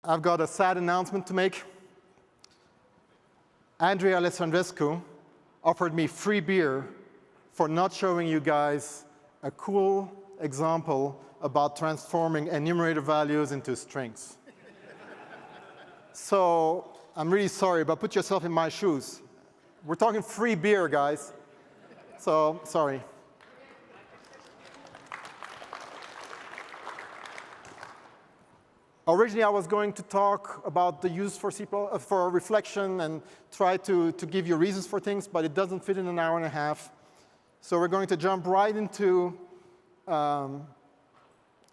I've got a sad announcement to make. Andrea Alessandrescu offered me free beer for not showing you guys a cool example about transforming enumerator values into strings. So I'm really sorry, but put yourself in my shoes. We're talking free beer, guys. So sorry. Originally, I was going to talk about the use for reflection and try to give you reasons for things, but it doesn't fit in an hour and a half. So we're going to jump right into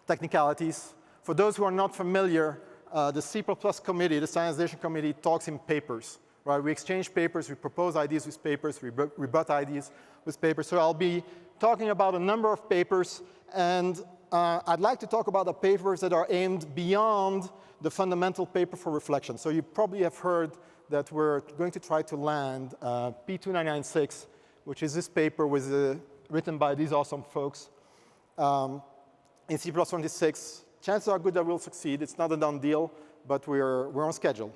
technicalities. For those who are not familiar, the C++ committee, the standardization committee, talks in papers. Right? We exchange papers, we propose ideas with papers, we rebut ideas with papers. So I'll be talking about a number of papers, and I'd like to talk about the papers that are aimed beyond the fundamental paper for reflection. So you probably have heard that we're going to try to land P2996, which is this paper written by these awesome folks in C++26. Chances are good that we'll succeed. It's not a done deal, but we're on schedule.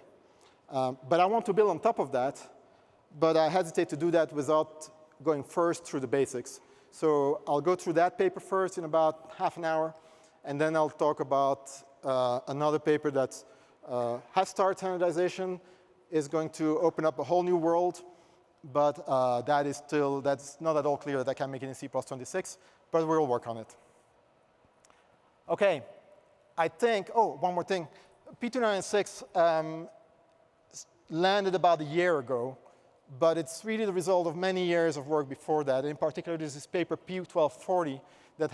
But I want to build on top of that, but I hesitate to do that without going first through the basics. So I'll go through that paper first in about half an hour, and then I'll talk about another paper that's has-start standardization is going to open up a whole new world, but that's not at all clear that I can make it in C++26, but we'll work on it. Okay, I think, one more thing. P296 landed about a year ago, but it's really the result of many years of work before that. In particular, there's this paper P1240 that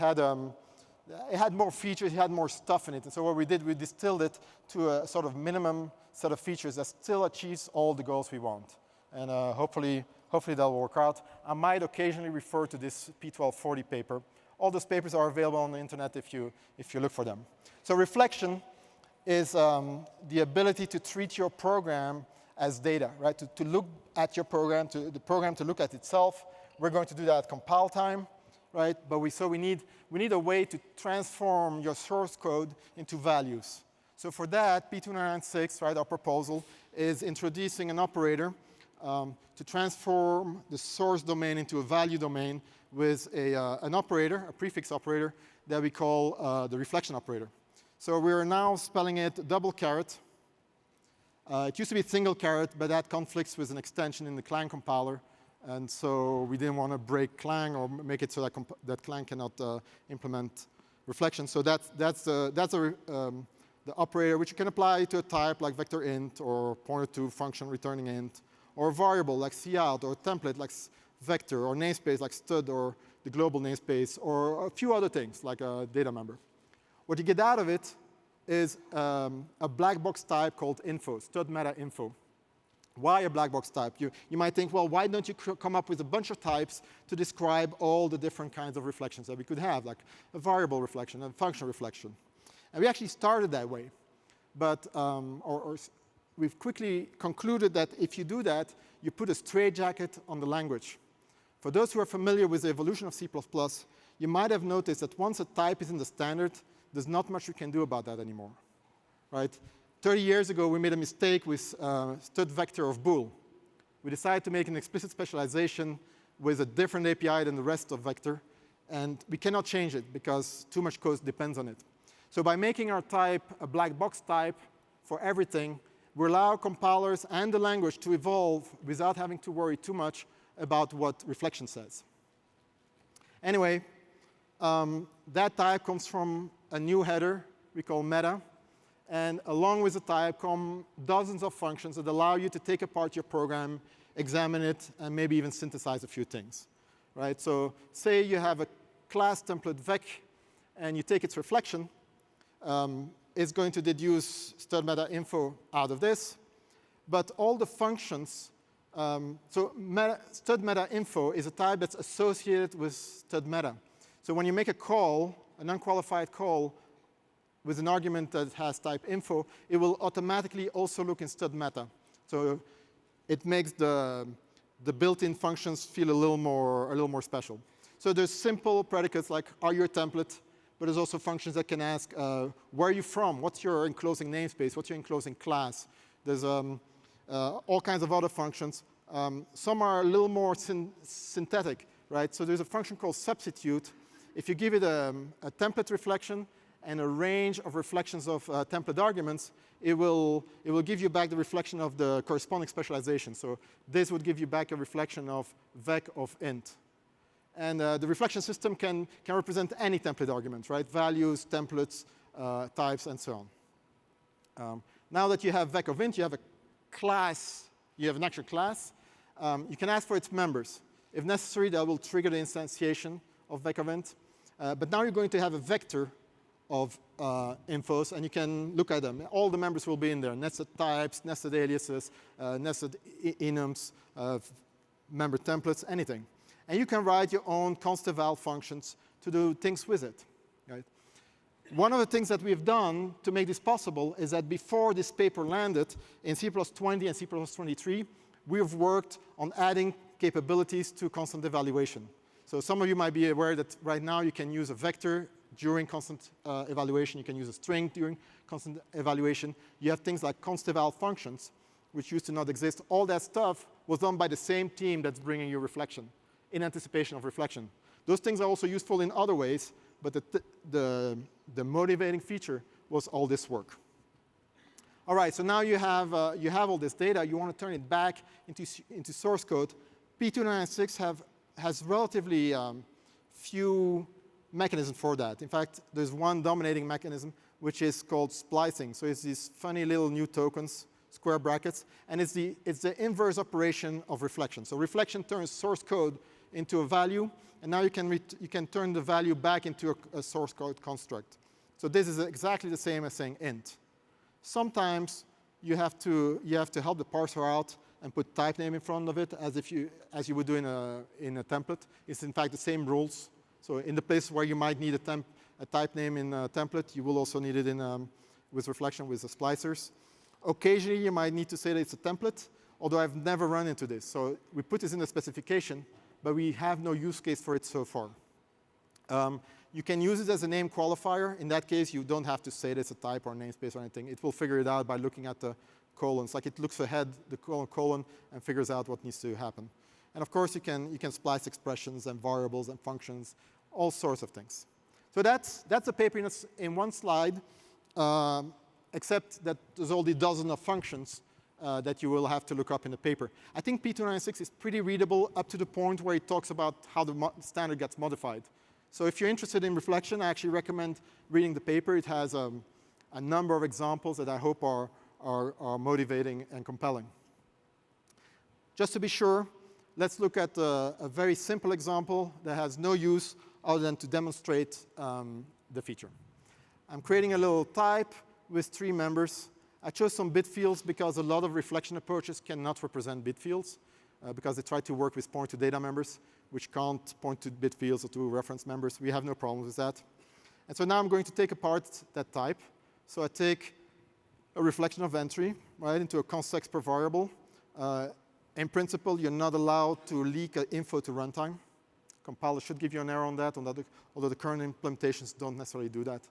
it had more features, it had more stuff in it. And so what we did, we distilled it to a sort of minimum set of features that still achieves all the goals we want. And hopefully that'll work out. I might occasionally refer to this P1240 paper. All those papers are available on the internet if you look for them. So reflection is the ability to treat your program as data, right? To look at your program, the program to look at itself. We're going to do that at compile time, right? But we need a way to transform your source code into values. So for that, P296, right, our proposal, is introducing an operator to transform the source domain into a value domain with an operator, a prefix operator, that we call the reflection operator. So we're now spelling it double caret. It used to be single caret, but that conflicts with an extension in the Clang compiler. And so we didn't want to break Clang or make it so that Clang cannot implement reflection. So that's the operator, which you can apply to a type like vector int or pointer to function returning int, or a variable like cout, or a template like vector, or namespace like stud, or the global namespace, or a few other things like a data member. What you get out of it is a black box type called info, stud meta info. Why a black box type? You might think, well, why don't you come up with a bunch of types to describe all the different kinds of reflections that we could have, like a variable reflection, a function reflection. And we actually started that way. But we've quickly concluded that if you do that, you put a straitjacket on the language. For those who are familiar with the evolution of C++, you might have noticed that once a type is in the standard, there's not much we can do about that anymore, right? 30 years ago, we made a mistake with stud vector of bool. We decided to make an explicit specialization with a different API than the rest of vector, and we cannot change it because too much code depends on it. So by making our type a black box type for everything, we allow compilers and the language to evolve without having to worry too much about what reflection says. Anyway, that type comes from a new header we call meta. And along with the type come dozens of functions that allow you to take apart your program, examine it, and maybe even synthesize a few things, right? So say you have a class template vec, and you take its reflection. It's going to deduce stud meta info out of this. But all the functions, stud meta info is a type that's associated with stud meta. So when you make a call, an unqualified call, with an argument that has type info, it will automatically also look in stud meta. So it makes the built-in functions feel a little more special. So there's simple predicates like are you a template, but there's also functions that can ask, where are you from? What's your enclosing namespace? What's your enclosing class? There's all kinds of other functions. Some are a little more synthetic, right? So there's a function called substitute. If you give it a template reflection and a range of reflections of template arguments, it will give you back the reflection of the corresponding specialization. So this would give you back a reflection of vec of int. And the reflection system can represent any template argument, right? Values, templates, types, and so on. Now that you have vec of int, you have a class, you have an actual class. You can ask for its members. If necessary, that will trigger the instantiation of vec of int. But now you're going to have a vector of infos, and you can look at them. All the members will be in there. Nested types, nested aliases, nested enums, member templates, anything. And you can write your own const-eval functions to do things with it. Right? One of the things that we've done to make this possible is that before this paper landed in C+20 and C+23, we've worked on adding capabilities to constant evaluation. So some of you might be aware that right now you can use a vector during constant evaluation. You can use a string during constant evaluation. You have things like const-eval functions, which used to not exist. All that stuff was done by the same team that's bringing you reflection, in anticipation of reflection. Those things are also useful in other ways, but the motivating feature was all this work. All right, so now you have all this data. You want to turn it back into source code. P296 has relatively few mechanisms for that. In fact, there's one dominating mechanism, which is called splicing. So it's these funny little new tokens, square brackets, and it's the inverse operation of reflection. So reflection turns source code into a value, and now you can turn the value back into a source code construct. So this is exactly the same as saying int. Sometimes you have to help the parser out and put type name in front of it as you would do in a template. It's in fact the same rules. So in the place where you might need a type name in a template, you will also need it with reflection with the splicers. Occasionally you might need to say that it's a template, although I've never run into this. So we put this in the specification, but we have no use case for it so far. You can use it as a name qualifier. In that case, you don't have to say that it's a type or a namespace or anything. It will figure it out by looking at the colons. Like it looks ahead, the colon, and figures out what needs to happen. And of course, you can splice expressions and variables and functions, all sorts of things. So that's a paper in one slide, except that there's only dozens of functions that you will have to look up in the paper. I think P296 is pretty readable up to the point where it talks about how the standard gets modified. So if you're interested in reflection, I actually recommend reading the paper. It has a number of examples that I hope are motivating and compelling. Just to be sure, let's look at a very simple example that has no use other than to demonstrate the feature. I'm creating a little type with 3 members. I chose some bit fields because a lot of reflection approaches cannot represent bit fields because they try to work with point to data members, which can't point to bit fields or to reference members. We have no problems with that. And so now I'm going to take apart that type. So I take a reflection of entry, right, into a const per variable. In principle, you're not allowed to leak info to runtime. Compiler should give you an error on that, although the current implementations don't necessarily do that.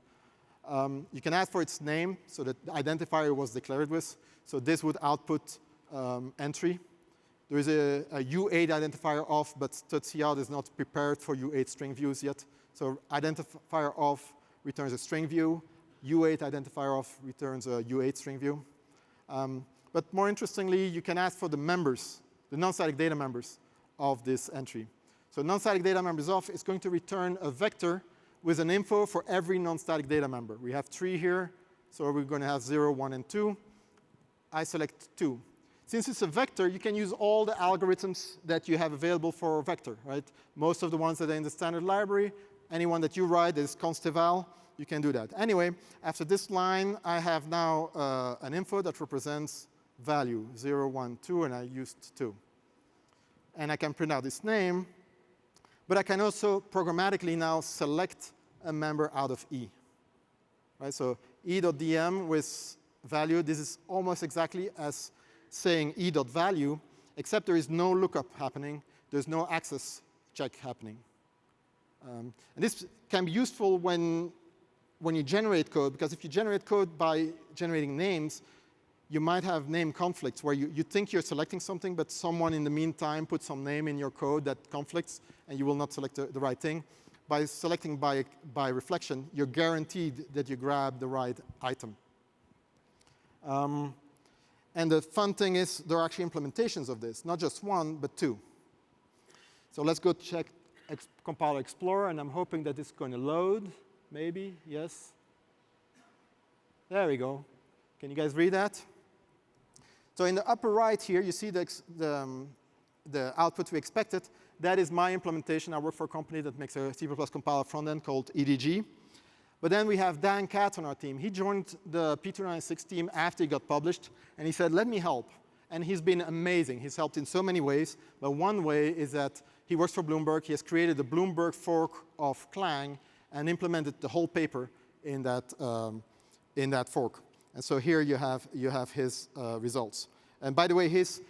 You can ask for its name, so that the identifier was declared with. So this would output entry. There is a U8 identifier off, but std_cout is not prepared for U8 string views yet. So identifier off returns a string view. U8 identifier off returns a U8 string view. But more interestingly, you can ask for the members, the non-static data members of this entry. So non-static data members off is going to return a vector with an info for every non-static data member. We have 3 here, so we're going to have 0, 1, and 2. I select 2. Since it's a vector, you can use all the algorithms that you have available for a vector, right? Most of the ones that are in the standard library, anyone that you write is const_eval, you can do that. Anyway, after this line, I have now an info that represents value, 0, 1, 2, and I used 2. And I can print out this name, but I can also programmatically now select a member out of E. Right? So E.dm with value, this is almost exactly as saying E.value, except there is no lookup happening. There's no access check happening. And this can be useful when when you generate code, because if you generate code by generating names, you might have name conflicts where you think you're selecting something, but someone in the meantime put some name in your code that conflicts, and you will not select the right thing. By selecting by reflection, you're guaranteed that you grab the right item. And the fun thing is there are actually implementations of this, not just one, but two. So let's go check Compiler Explorer, and I'm hoping that it's going to load. Maybe, yes. There we go. Can you guys read that? So in the upper right here, you see the output we expected. That is my implementation. I work for a company that makes a C++ compiler front-end called EDG. But then we have Dan Katz on our team. He joined the P296 team after he got published, and he said, let me help. And he's been amazing. He's helped in so many ways. But one way is that he works for Bloomberg. He has created the Bloomberg fork of Clang and implemented the whole paper in that fork. And so here you have his results. And by the way, his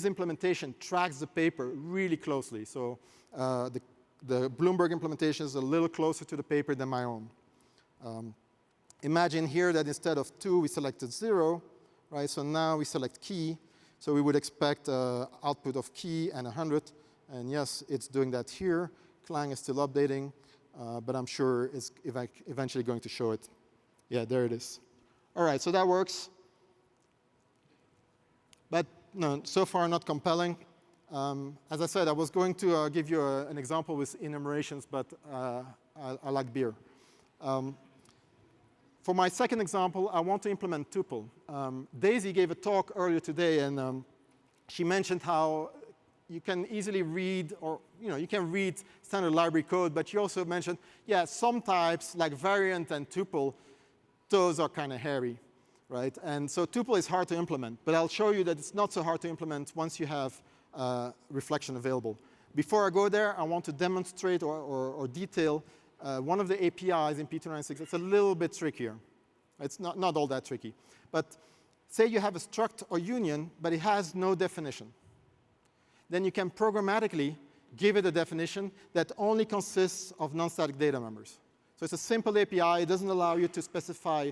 implementation tracks the paper really closely. So the Bloomberg implementation is a little closer to the paper than my own. Imagine here that instead of 2, we selected 0, right? So now we select key. So we would expect output of key and 100. And yes, it's doing that here. Clang is still updating, but I'm sure it's eventually going to show it. Yeah, there it is. All right, so that works. But no, so far not compelling. As I said, I was going to give you an example with enumerations, but I like beer. For my second example, I want to implement tuple. Daisy gave a talk earlier today, and she mentioned how you can easily read, or you can read standard library code, but she also mentioned, yeah, some types like variant and tuple, those are kind of hairy, right? And so tuple is hard to implement, but I'll show you that it's not so hard to implement once you have reflection available. Before I go there, I want to demonstrate or detail one of the APIs in P296. It's a little bit trickier. It's not all that tricky. But say you have a struct or union, but it has no definition. Then you can programmatically give it a definition that only consists of non-static data members. So it's a simple API. It doesn't allow you to specify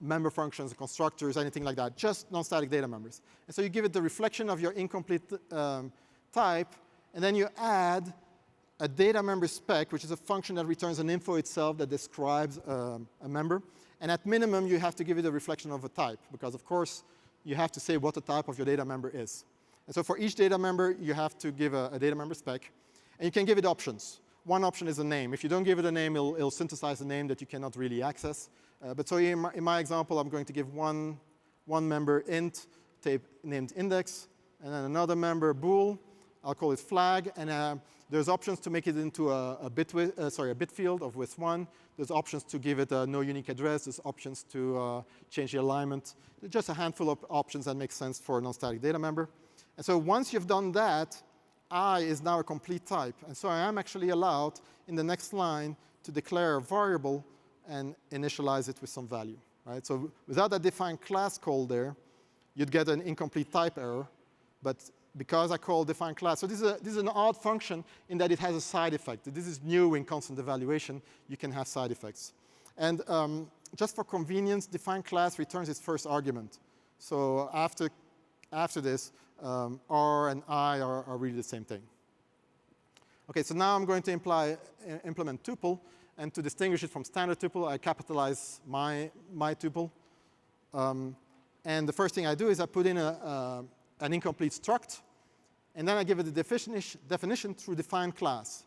member functions, constructors, anything like that, just non-static data members. And so you give it the reflection of your incomplete type, and then you add a data member spec, which is a function that returns an info itself that describes a member. And at minimum, you have to give it a reflection of a type, because of course, you have to say what the type of your data member is. And so for each data member, you have to give a data member spec. And you can give it options. One option is a name. If you don't give it a name, it'll synthesize a name that you cannot really access. But so in my example, I'm going to give one member int named index, and then another member bool. I'll call it flag. And there's options to make it into a bit field of width 1. There's options to give it a no unique address. There's options to change the alignment. There's just a handful of options that make sense for a non-static data member. And so once you've done that, I is now a complete type. And so I am actually allowed in the next line to declare a variable and initialize it with some value, right? So without that defined class call there, you'd get an incomplete type error. But because I call define class, so this is an odd function in that it has a side effect. This is new in constant evaluation. You can have side effects. And just for convenience, define class returns its first argument. So after this, R and I are really the same thing. OK, so now I'm going to implement tuple. And to distinguish it from standard tuple, I capitalize my tuple. And the first thing I do is I put in an incomplete struct. And then I give it the definition through define class.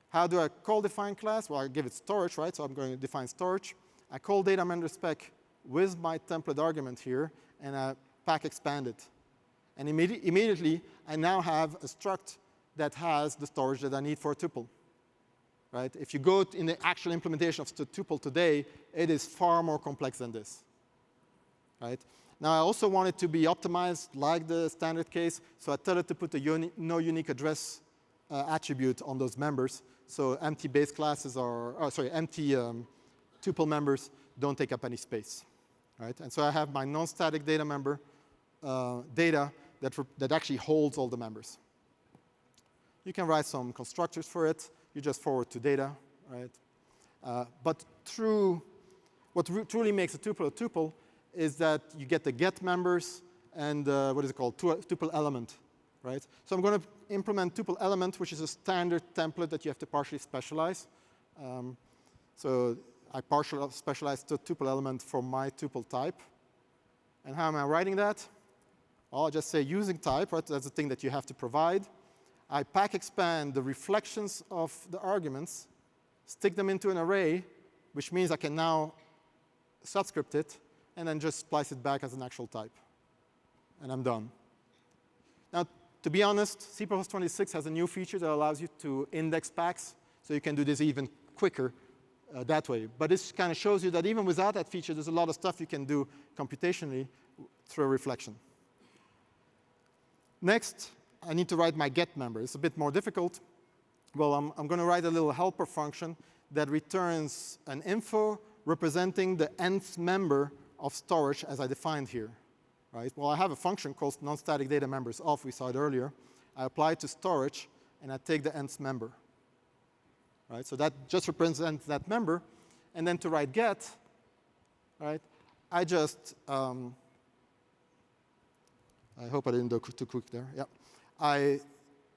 How do I call define class? Well, I give it storage, right? So I'm going to define storage. I call data member spec with my template argument here, and I pack expand it. And immediately, I now have a struct that has the storage that I need for a tuple. Right? If you go in the actual implementation of the tuple today, it is far more complex than this. Right? Now, I also want it to be optimized like the standard case. So I tell it to put the no unique address attribute on those members. So empty base classes empty tuple members don't take up any space. Right? And so I have my non-static data member data that actually holds all the members. You can write some constructors for it. You just forward to data, right? But truly makes a tuple is that you get the get members and what is it called, tuple element, right? So I'm going to implement tuple element, which is a standard template that you have to partially specialize. So I partially specialize the tuple element for my tuple type. And how am I writing that? Well, I'll just say using type, right? That's the thing that you have to provide. I pack expand the reflections of the arguments, stick them into an array, which means I can now subscript it, and then just splice it back as an actual type. And I'm done. Now, to be honest, C++26 has a new feature that allows you to index packs, so you can do this even quicker that way. But this kind of shows you that even without that feature, there's a lot of stuff you can do computationally through a reflection. Next, I need to write my get member. It's a bit more difficult. Well, I'm going to write a little helper function that returns an info representing the nth member of storage as I defined here. Right? Well, I have a function called non-static data members of. We saw it earlier. I apply it to storage, and I take the nth member. Right? So that just represents that member. And then to write get, right, I just I hope I didn't go too quick there. Yeah. I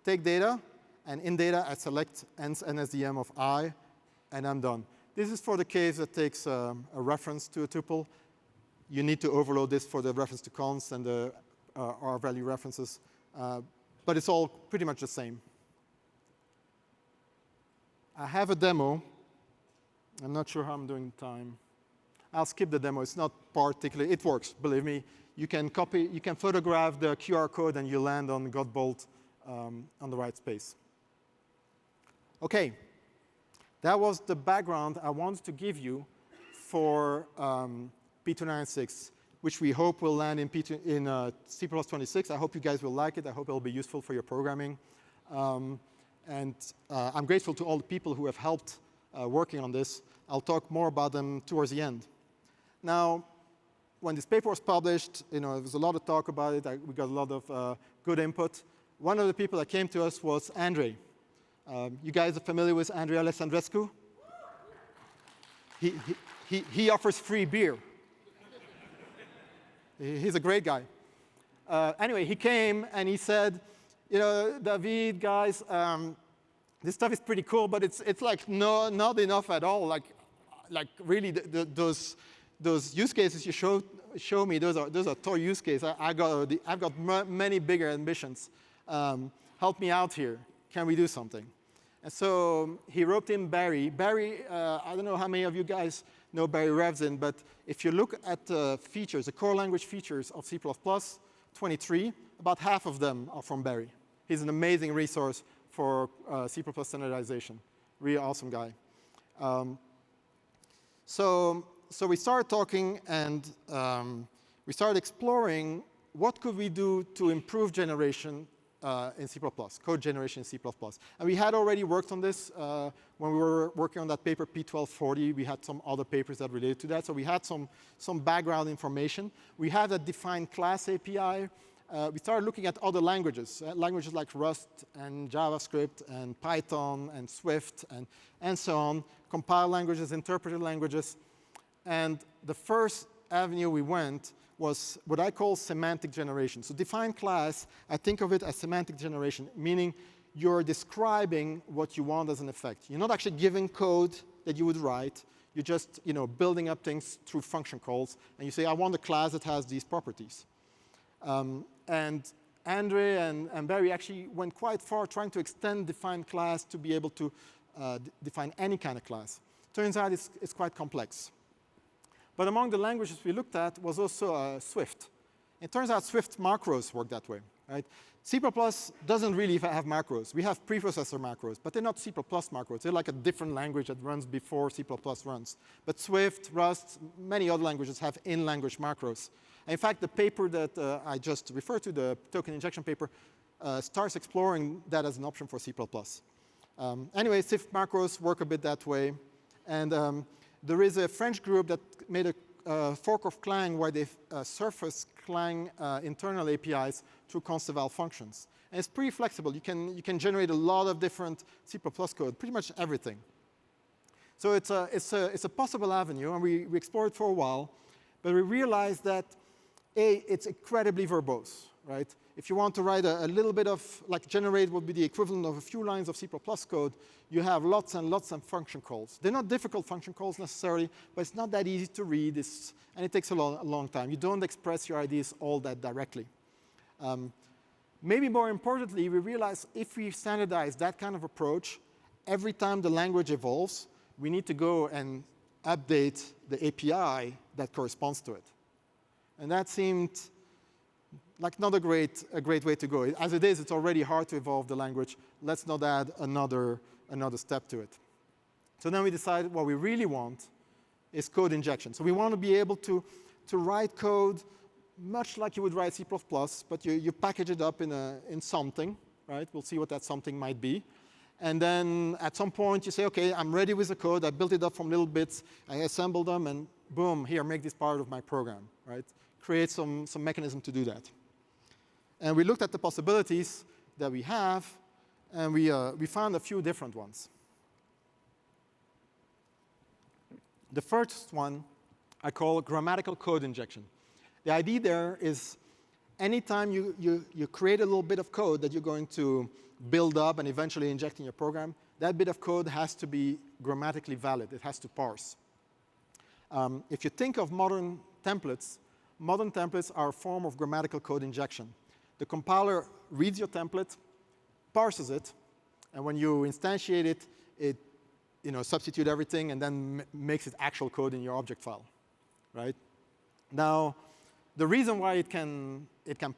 take data, and in data, I select NSDM of I, and I'm done. This is for the case that takes a reference to a tuple. You need to overload this for the reference to const and the R-value references. But it's all pretty much the same. I have a demo. I'm not sure how I'm doing time. I'll skip the demo. It's not particularly. It works, believe me. You can photograph the QR code, and you land on Godbolt on the right space. OK. That was the background I wanted to give you for P296, which we hope will land in C++26. I hope you guys will like it. I hope it will be useful for your programming. And I'm grateful to all the people who have helped working on this. I'll talk more about them towards the end. Now, when this paper was published, there was a lot of talk about it. We got a lot of good input. One of the people that came to us was Andre. You guys are familiar with Andre Alessandrescu? He offers free beer. He's a great guy. Anyway, he came and he said, David, guys, this stuff is pretty cool, but it's like not enough at all. Like really, those use cases you show me, those are toy use cases. I've got many bigger ambitions. Help me out here. Can we do something? And so he wrote in Barry. Barry, I don't know how many of you guys know Barry Revzin, but if you look at the features, the core language features of C++, 23, about half of them are from Barry. He's an amazing resource for C++ standardization. Really awesome guy. So we started talking, and we started exploring what could we do to improve generation in C++, code generation in C++. And we had already worked on this when we were working on that paper P1240. We had some other papers that related to that. So we had some background information. We had a defined class API. We started looking at other languages, languages like Rust and JavaScript and Python and Swift and so on, compiled languages, interpreted languages. And the first avenue we went was what I call semantic generation. So defined class, I think of it as semantic generation, meaning you're describing what you want as an effect. You're not actually giving code that you would write. You're just building up things through function calls. And you say, I want a class that has these properties. And Andre and Barry actually went quite far trying to extend defined class to be able to define any kind of class. Turns out it's quite complex. But among the languages we looked at was also Swift. It turns out Swift macros work that way. Right? C++ doesn't really have macros. We have preprocessor macros, but they're not C++ macros. They're like a different language that runs before C++ runs. But Swift, Rust, many other languages have in-language macros. And in fact, the paper that I just referred to, the token injection paper, starts exploring that as an option for C++. Anyway, Swift macros work a bit that way. And there is a French group that made a fork of Clang where they surface Clang internal APIs through const-eval functions. And it's pretty flexible. You can generate a lot of different C++ code, pretty much everything. So it's a possible avenue, and we explored it for a while, but we realized that, A, it's incredibly verbose, right? If you want to write a little bit of, like generate would be the equivalent of a few lines of C++ code, you have lots and lots of function calls. They're not difficult function calls necessarily, but it's not that easy to read, and it takes a long time. You don't express your ideas all that directly. Maybe more importantly, we realize if we standardize that kind of approach, every time the language evolves, we need to go and update the API that corresponds to it. And that seemed like not a great way to go. As it is, it's already hard to evolve the language. Let's not add another step to it. So then we decided what we really want is code injection. So we want to be able to write code much like you would write C++, but you package it up in something, right? We'll see what that something might be. And then at some point you say, OK, I'm ready with the code. I built it up from little bits. I assembled them, and boom, here, make this part of my program, right? Create some mechanism to do that. And we looked at the possibilities that we have, and we found a few different ones. The first one I call grammatical code injection. The idea there is anytime you create a little bit of code that you're going to build up and eventually inject in your program, that bit of code has to be grammatically valid. It has to parse. If you think of modern templates are a form of grammatical code injection. The compiler reads your template, parses it, and when you instantiate it, it substitutes everything and then makes it actual code in your object file, right? Now, the reason why it can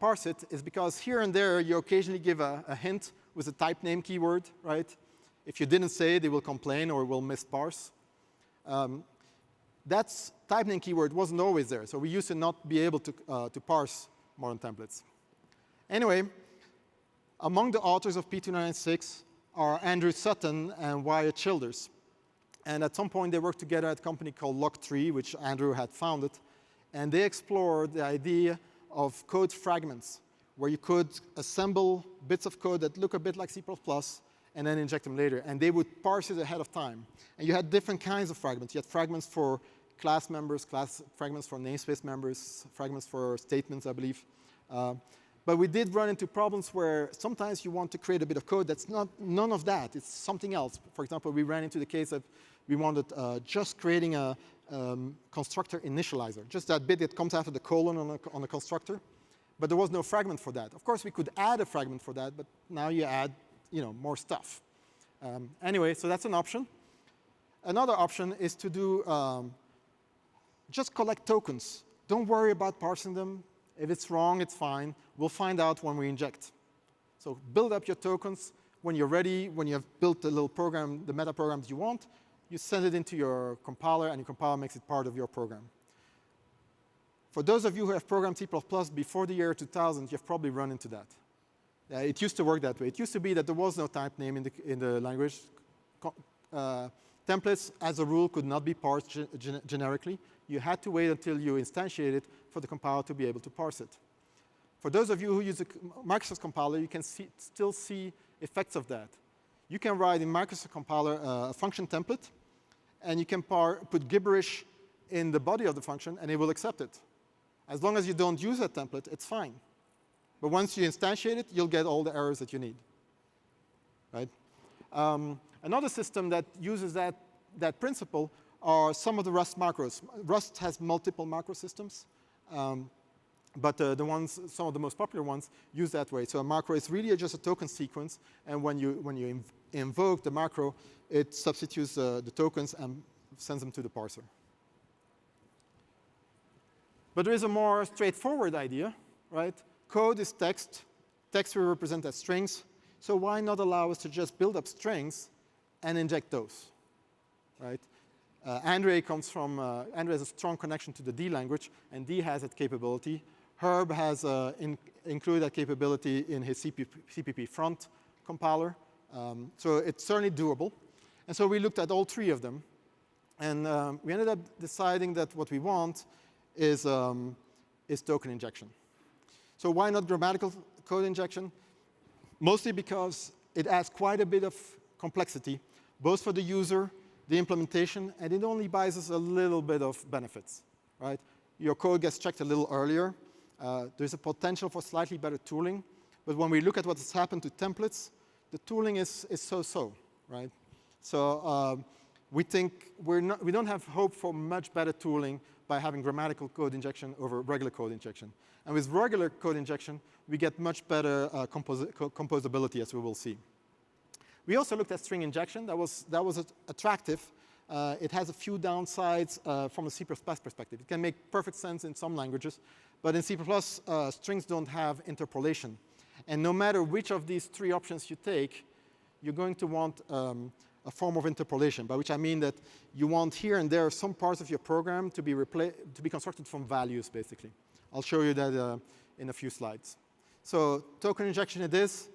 parse it is because here and there you occasionally give a hint with a type name keyword, right? If you didn't say it, it will complain or it will misparse. That type name keyword wasn't always there, so we used to not be able to parse modern templates. Anyway, among the authors of P296 are Andrew Sutton and Wyatt Childers. And at some point they worked together at a company called Log3, which Andrew had founded. And they explored the idea of code fragments, where you could assemble bits of code that look a bit like C++ and then inject them later. And they would parse it ahead of time. And you had different kinds of fragments. You had fragments for class members, fragments for namespace members, fragments for statements, I believe. But we did run into problems where sometimes you want to create a bit of code that's none of that. It's something else. For example, we ran into the case that we wanted just creating a constructor initializer, just that bit that comes after the colon on a constructor. But there was no fragment for that. Of course, we could add a fragment for that, but now you add more stuff. Anyway, so that's an option. Another option is to do just collect tokens. Don't worry about parsing them. If it's wrong, it's fine. We'll find out when we inject. So build up your tokens. When you're ready, when you have built the little program, the meta programs you want, you send it into your compiler, and your compiler makes it part of your program. For those of you who have programmed C++ before the year 2000, you've probably run into that. It used to work that way. It used to be that there was no type name in the language. Templates, as a rule, could not be parsed generically. You had to wait until you instantiated it for the compiler to be able to parse it. For those of you who use a Microsoft compiler, you can still see effects of that. You can write in Microsoft compiler a function template, and you can put gibberish in the body of the function, and it will accept it. As long as you don't use that template, it's fine. But once you instantiate it, you'll get all the errors that you need. Right? Another system that uses that principle are some of the Rust macros. Rust has multiple macro systems, but some of the most popular ones use that way. So a macro is really just a token sequence, and when you invoke the macro, it substitutes the tokens and sends them to the parser. But there is a more straightforward idea, right? Code is text. Text we represent as strings. So why not allow us to just build up strings and inject those, right? Andre has a strong connection to the D language, and D has that capability. Herb has included that capability in his CPP front compiler. So it's certainly doable. And so we looked at all three of them. And we ended up deciding that what we want is token injection. So why not grammatical code injection? Mostly because it adds quite a bit of complexity, both for the user the implementation, and it only buys us a little bit of benefits, right? Your code gets checked a little earlier. There's a potential for slightly better tooling, but when we look at what has happened to templates, the tooling is so-so, right? So we think we don't have hope for much better tooling by having grammatical code injection over regular code injection. And with regular code injection, we get much better composability, as we will see. We also looked at string injection. That was attractive. It has a few downsides from a C++ perspective. It can make perfect sense in some languages, but in C++, strings don't have interpolation. And no matter which of these three options you take, you're going to want a form of interpolation, by which I mean that you want here and there some parts of your program to be constructed from values, basically. I'll show you that in a few slides. So token injection it is,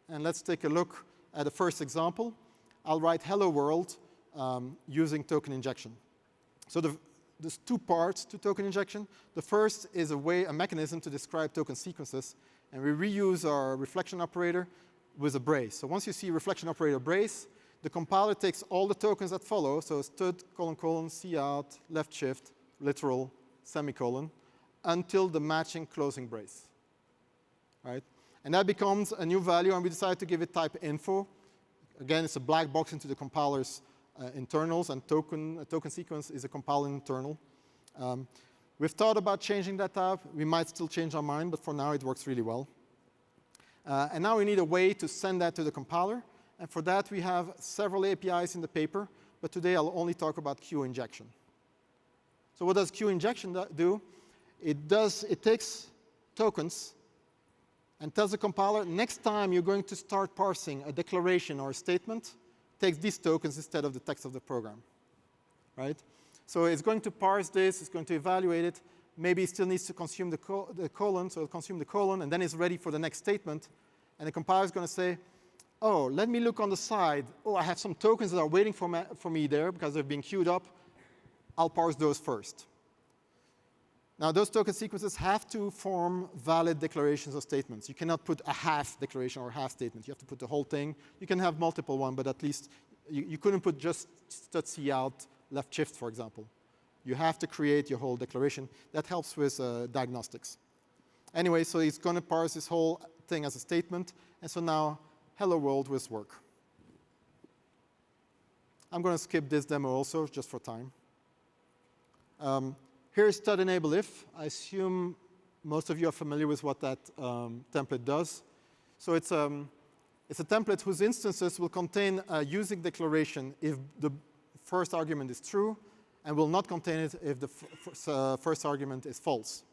and let's take a look at the first example. I'll write hello world using token injection. So there's two parts to token injection. The first is a mechanism to describe token sequences, and we reuse our reflection operator with a brace. So once you see reflection operator brace, the compiler takes all the tokens that follow, so stud, colon, cout, left shift, literal, semicolon, until the matching closing brace, right? And that becomes a new value, and we decide to give it type info. Again, it's a black box into the compiler's internals, and a token sequence is a compiler internal. We've thought about changing that type. We might still change our mind, but for now it works really well. And now we need a way to send that to the compiler. And for that, we have several APIs in the paper, but today I'll only talk about queue injection. So what does queue injection do? It takes tokens and tells the compiler, next time you're going to start parsing a declaration or a statement, takes these tokens instead of the text of the program, right? So it's going to parse this, it's going to evaluate it. Maybe it still needs to consume the colon, so it'll consume the colon, and then it's ready for the next statement. And the compiler is going to say, oh, let me look on the side. Oh, I have some tokens that are waiting for me there because they've been queued up. I'll parse those first. Now, those token sequences have to form valid declarations or statements. You cannot put a half declaration or a half statement. You have to put the whole thing. You can have multiple ones, but at least you couldn't put just stud cout left shift, for example. You have to create your whole declaration. That helps with diagnostics. Anyway, so it's going to parse this whole thing as a statement. And so now, hello world will work. I'm going to skip this demo also, just for time. Here's stud enable if. I assume most of you are familiar with what that template does. So it's a template whose instances will contain a using declaration if the first argument is true, and will not contain it if the first argument is false,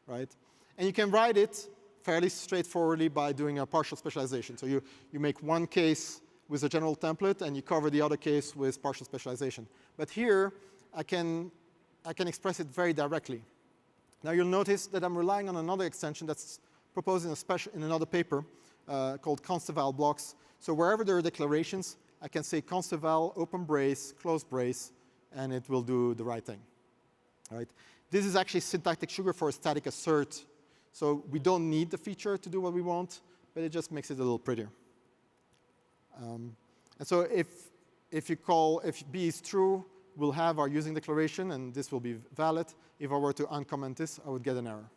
right? And you can write it fairly straightforwardly by doing a partial specialization. So you make one case with a general template, and you cover the other case with partial specialization. But here, I can express it very directly. Now you'll notice that I'm relying on another extension that's proposed in another paper called const-eval blocks. So wherever there are declarations, I can say const-eval, open brace, close brace, and it will do the right thing. All right? This is actually syntactic sugar for a static assert. So we don't need the feature to do what we want, but it just makes it a little prettier. And so if B is true, we'll have our using declaration, and this will be valid. If I were to uncomment this, I would get an error.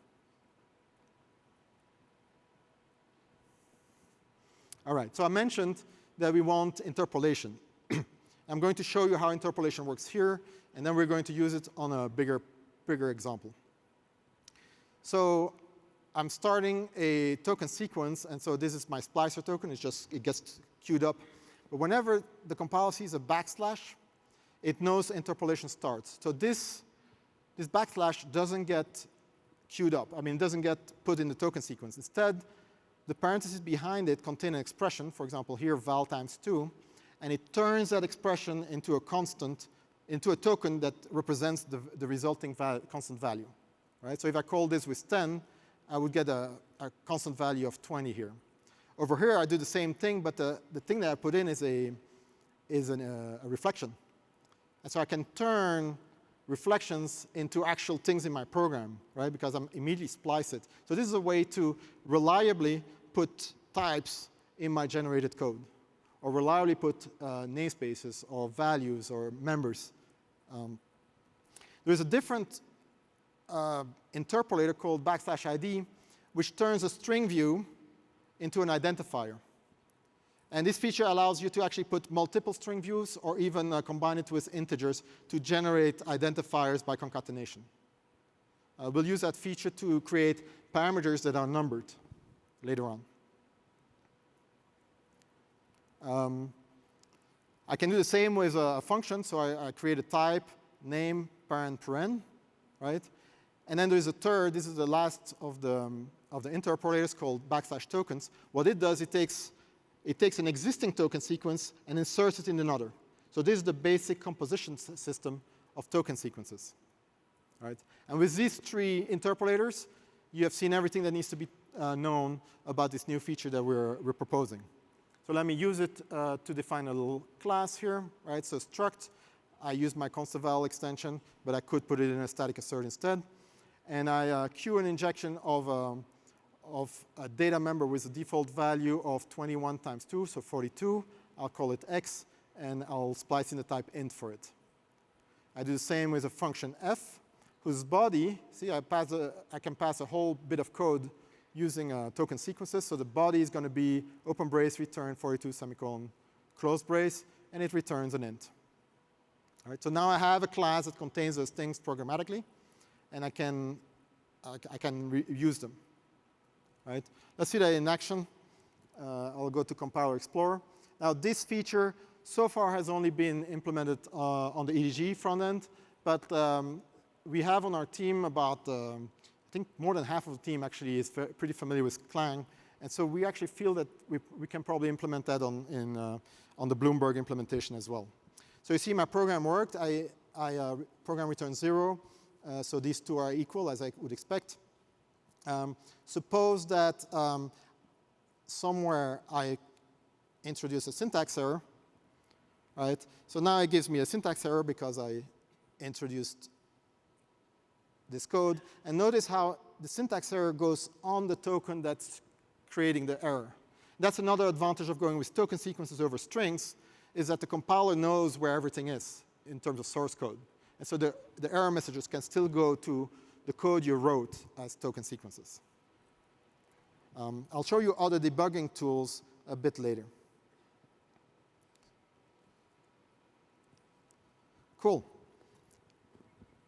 All right, so I mentioned that we want interpolation. I'm going to show you how interpolation works here, and then we're going to use it on a bigger example. So I'm starting a token sequence, and so this is my splicer token. It gets queued up. But whenever the compiler sees a backslash, it knows interpolation starts. So this backslash doesn't get queued up. I mean, it doesn't get put in the token sequence. Instead, the parentheses behind it contain an expression, for example, here val times 2, and it turns that expression into a constant, into a token that represents the resulting constant value. Right? So if I call this with 10, I would get a constant value of 20 here. Over here, I do the same thing, but the thing that I put in is a reflection. And so I can turn reflections into actual things in my program, right? Because I'm immediately splice it. So this is a way to reliably put types in my generated code. or reliably put namespaces or values or members. There's a different interpolator called \ID, which turns a string view into an identifier. And this feature allows you to actually put multiple string views or even combine it with integers to generate identifiers by concatenation. We'll use that feature to create parameters that are numbered later on. I can do the same with a function. So I create a type, name, parent, paren, right? And then there's a third. This is the last of the interpolators called \tokens. What it does, it takes an existing token sequence and inserts it in another. So this is the basic composition system of token sequences. Right? And with these three interpolators, you have seen everything that needs to be known about this new feature that we're proposing. So let me use it to define a little class here. Right? So struct, I use my const_eval extension, but I could put it in a static assert instead. And I queue an injection of a data member with a default value of 21 times 2, so 42. I'll call it x, and I'll splice in the type int for it. I do the same with a function f, whose body, see, I can pass a whole bit of code using token sequences. So the body is going to be open brace, return 42 semicolon, close brace, and it returns an int. All right, so now I have a class that contains those things programmatically, and I can use them. Right? Let's see that in action. I'll go to Compiler Explorer. Now, this feature so far has only been implemented on the EDG front end, but we have on our team about, I think more than half of the team actually is pretty familiar with Clang. And so we actually feel that we can probably implement that on the Bloomberg implementation as well. So you see my program worked. Program returns 0. So these two are equal, as I would expect. Suppose that somewhere I introduce a syntax error. Right? So now it gives me a syntax error because I introduced this code. And notice how the syntax error goes on the token that's creating the error. That's another advantage of going with token sequences over strings, is that the compiler knows where everything is in terms of source code. And so the error messages can still go to the code you wrote as token sequences. I'll show you other debugging tools a bit later. Cool.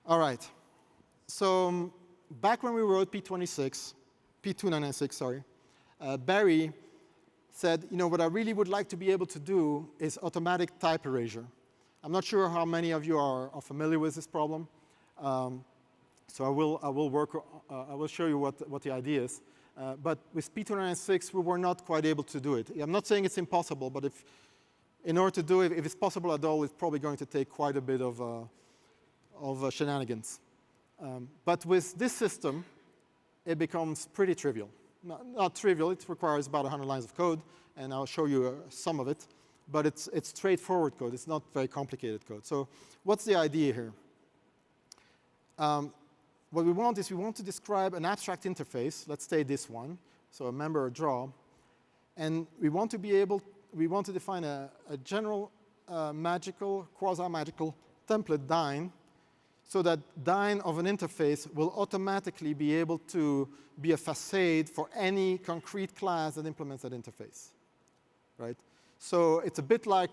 All right. So back when we wrote P296, sorry, Barry said, you know, what I really would like to be able to do is automatic type erasure. I'm not sure how many of you are familiar with this problem. So I will show you what the idea is. But with P296, we were not quite able to do it. I'm not saying it's impossible, but in order to do it, if it's possible at all, it's probably going to take quite a bit of shenanigans. But with this system, it becomes pretty trivial. Not trivial, it requires about 100 lines of code, and I'll show you some of it. But it's straightforward code. It's not very complicated code. So what's the idea here? What we want is we want to describe an abstract interface. Let's say this one, so a member or draw. And we want to define a general magical, quasi-magical template dyn, so that dyn of an interface will automatically be able to be a facade for any concrete class that implements that interface. Right? So it's a bit like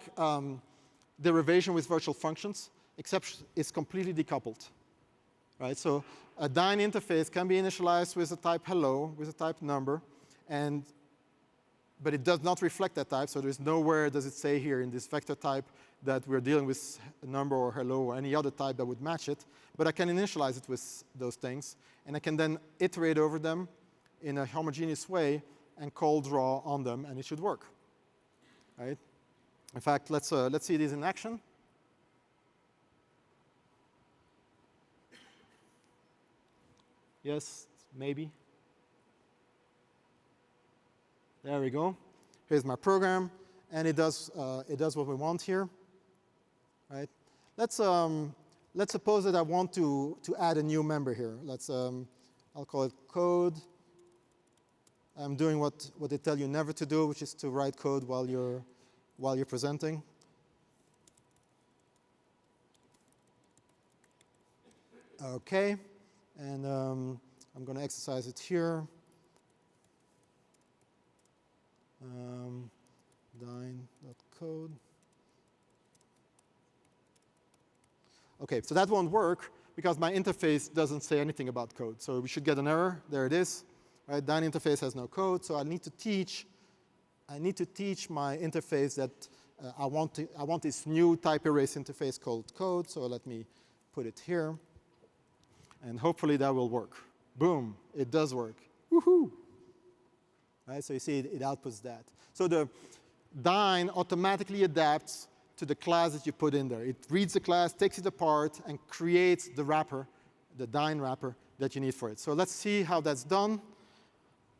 derivation with virtual functions, except it's completely decoupled. Right? So a dyn interface can be initialized with a type hello, with a type number, but it does not reflect that type, so there's nowhere does it say here in this vector type that we're dealing with a number or hello or any other type that would match it. But I can initialize it with those things, and I can then iterate over them in a homogeneous way and call draw on them, and it should work. Right? In fact, let's see this in action. Yes, maybe. There we go. Here's my program, and it does what we want here. Right? Let's suppose that I want to add a new member here. I'll call it code. I'm doing what they tell you never to do, which is to write code while you're while you're presenting. Okay, and I'm going to exercise it here. Dyn.code. Okay, so that won't work because my interface doesn't say anything about code. So we should get an error. There it is. Right? Dyn interface has no code, so I need to teach my interface that I want this new type erase interface called code. So let me put it here, and hopefully that will work. Boom! It does work. Woohoo! Right? So you see it outputs that. So the Dyn automatically adapts to the class that you put in there. It reads the class, takes it apart, and creates the wrapper, the Dyn wrapper that you need for it. So let's see how that's done.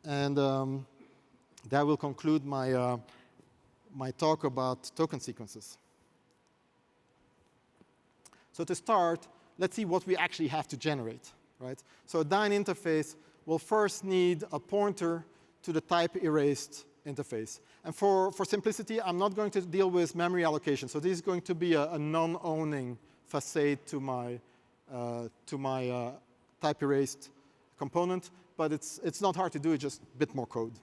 And that will conclude my, my talk about token sequences. So to start, let's see what we actually have to generate. Right? So a Dyn interface will first need a pointer to the type erased interface. And for simplicity, I'm not going to deal with memory allocation. So this is going to be a non-owning facade to my type erased component. But it's not hard to do. It's just a bit more code.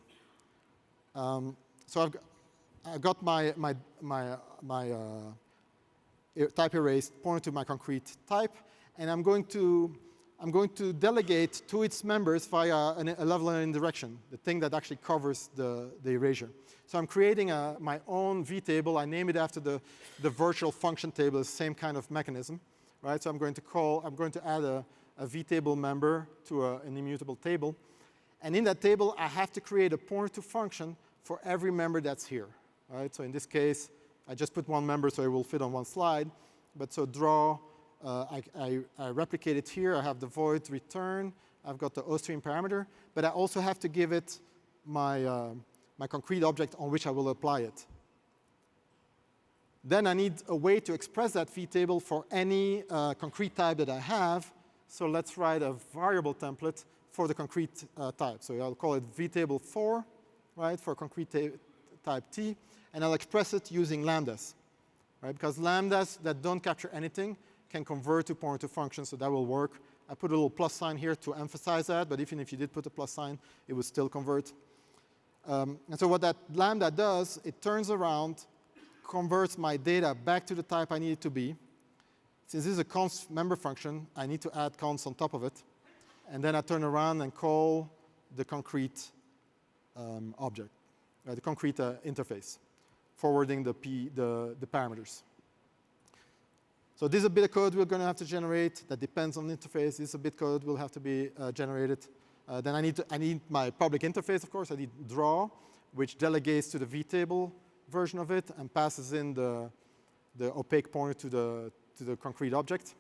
So I've got my type erased pointer to my concrete type, and I'm going to delegate to its members via a level and indirection, the thing that actually covers the erasure. So I'm creating my own vtable. I name it after the virtual function table, the same kind of mechanism, right? So I'm going to add a vtable member to an immutable table. And in that table, I have to create a pointer to function for every member that's here, right? So in this case, I just put one member so it will fit on one slide. But so draw, I replicate it here. I have the void return. I've got the ostream parameter. But I also have to give it my concrete object on which I will apply it. Then I need a way to express that vtable for any concrete type that I have. So let's write a variable template for the concrete type. So I'll call it vtable4, right, for concrete type t. And I'll express it using lambdas, right? Because lambdas that don't capture anything can convert to pointer to functions, so that will work. I put a little plus sign here to emphasize that, but even if you did put a plus sign, it would still convert. And so what that lambda does, it turns around, converts my data back to the type I need it to be. Since this is a const member function, I need to add const on top of it. And then I turn around and call the concrete object, the concrete interface, forwarding the parameters. So this is a bit of code we're going to have to generate. That depends on the interface. This is a bit code will have to be generated. Then I need my public interface, of course. I need draw, which delegates to the vtable version of it and passes in the opaque pointer to the concrete object.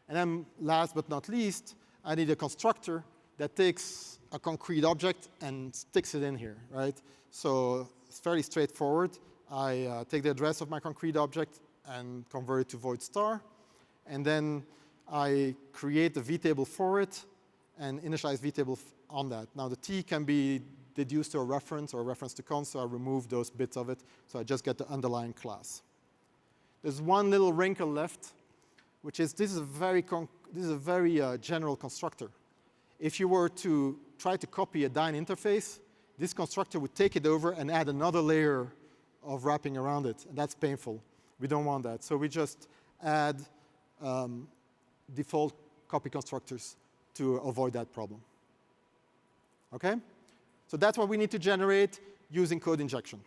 And then last but not least, I need a constructor that takes a concrete object and sticks it in here, right? So it's fairly straightforward. I take the address of my concrete object and convert it to void star. And then I create the vtable for it and initialize vtable on that. Now the t can be deduced to a reference or a reference to const, so I remove those bits of it. So I just get the underlying class. There's one little wrinkle left, which is this is a very general constructor. If you were to try to copy a Dyn interface, this constructor would take it over and add another layer of wrapping around it, and that's painful. We don't want that. So we just add default copy constructors to avoid that problem. Okay? So that's what we need to generate using code injection.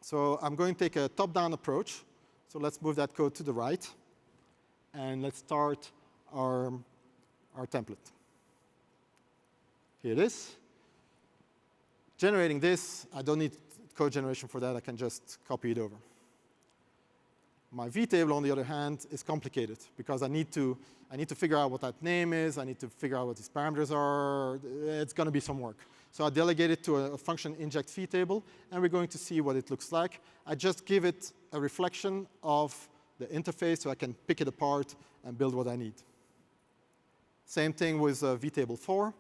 So I'm going to take a top-down approach. So let's move that code to the right. And let's start our template. Here it is. Generating this, I don't need code generation for that. I can just copy it over. My vtable, on the other hand, is complicated because I need to figure out what that name is. I need to figure out what these parameters are. It's going to be some work. So I delegate it to a function inject vtable, and we're going to see what it looks like. I just give it a reflection of the interface so I can pick it apart and build what I need. Same thing with vtable4.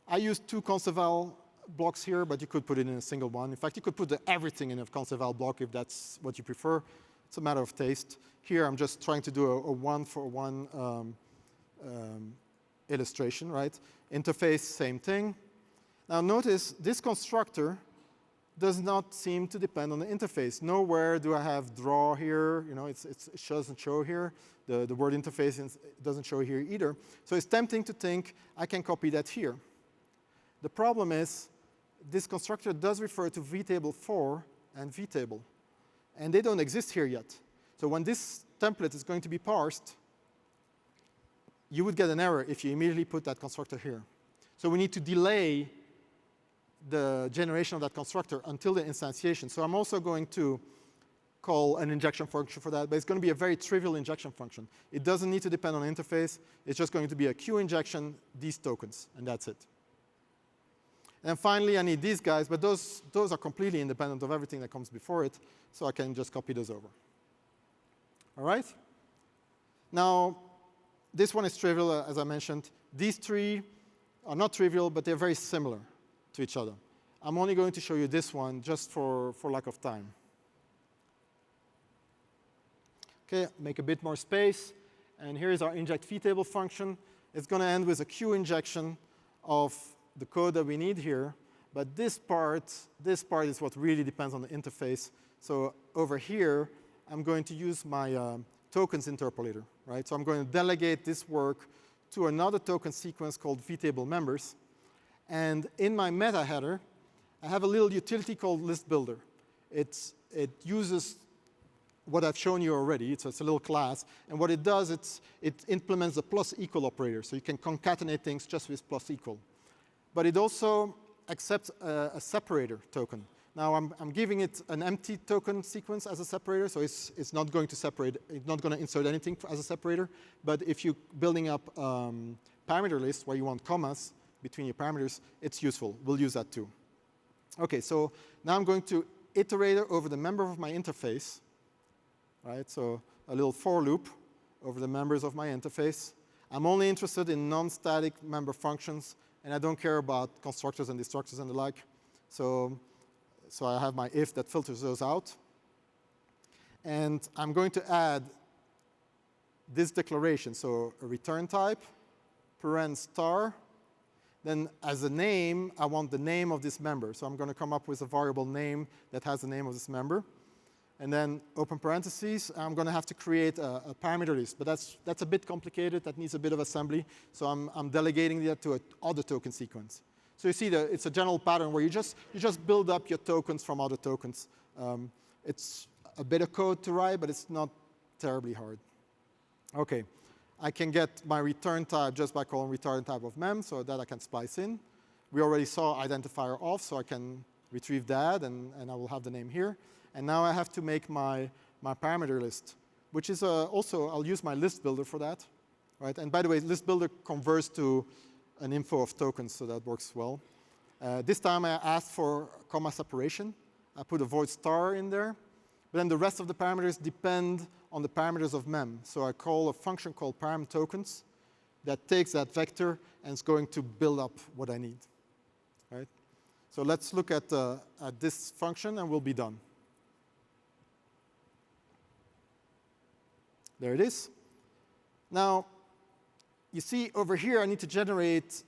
I use two const eval blocks here, but you could put it in a single one. In fact, you could put everything in a const eval block if that's what you prefer. It's a matter of taste. Here, I'm just trying to do a one-for-one illustration, right? Interface, same thing. Now notice this constructor does not seem to depend on the interface. Nowhere do I have draw here. You know, it doesn't show here. The word interface doesn't show here either. So it's tempting to think I can copy that here. The problem is this constructor does refer to vtable4 and vtable. And they don't exist here yet. So when this template is going to be parsed, you would get an error if you immediately put that constructor here. So we need to delay the generation of that constructor until the instantiation. So I'm also going to call an injection function for that, but it's going to be a very trivial injection function. It doesn't need to depend on the interface. It's just going to be a queue injection, these tokens, and that's it. And finally, I need these guys, but those are completely independent of everything that comes before it, so I can just copy those over. All right? Now, this one is trivial, as I mentioned. These three are not trivial, but they're very similar to each other. I'm only going to show you this one just for lack of time. OK, make a bit more space. And here is our inject vtable function. It's going to end with a queue injection of the code that we need here. But this part is what really depends on the interface. So over here, I'm going to use my tokens interpolator, right? So I'm going to delegate this work to another token sequence called vtable members. And in my meta header, I have a little utility called list builder. It uses what I've shown you already. It's a little class. And what it does, it implements a plus equal operator. So you can concatenate things just with plus equal. But it also accepts a separator token. Now I'm giving it an empty token sequence as a separator, so it's not going to separate, it's not going to insert anything as a separator. But if you're building up parameter list where you want commas between your parameters, it's useful. We'll use that too. OK, so now I'm going to iterate over the member of my interface, right? So a little for loop over the members of my interface. I'm only interested in non-static member functions, and I don't care about constructors and destructors and the like. So I have my if that filters those out. And I'm going to add this declaration. So a return type, paren star. Then as a name, I want the name of this member. So I'm going to come up with a variable name that has the name of this member. And then open parentheses, I'm going to have to create a parameter list. But that's a bit complicated. That needs a bit of assembly. So I'm delegating that to an other token sequence. So you see that it's a general pattern where you just build up your tokens from other tokens. It's a bit of code to write, but it's not terribly hard. OK, I can get my return type just by calling return type of mem, so that I can splice in. We already saw identifier off, so I can retrieve that, and I will have the name here. And now I have to make my parameter list, which is also, I'll use my list builder for that. Right? And by the way, list builder converts to an info of tokens, so that works well. This time I asked for comma separation. I put a void star in there. But then the rest of the parameters depend on the parameters of mem. So I call a function called param tokens that takes that vector and is going to build up what I need. Right? So let's look at this function, and we'll be done. There it is. Now, you see over here, I need to generate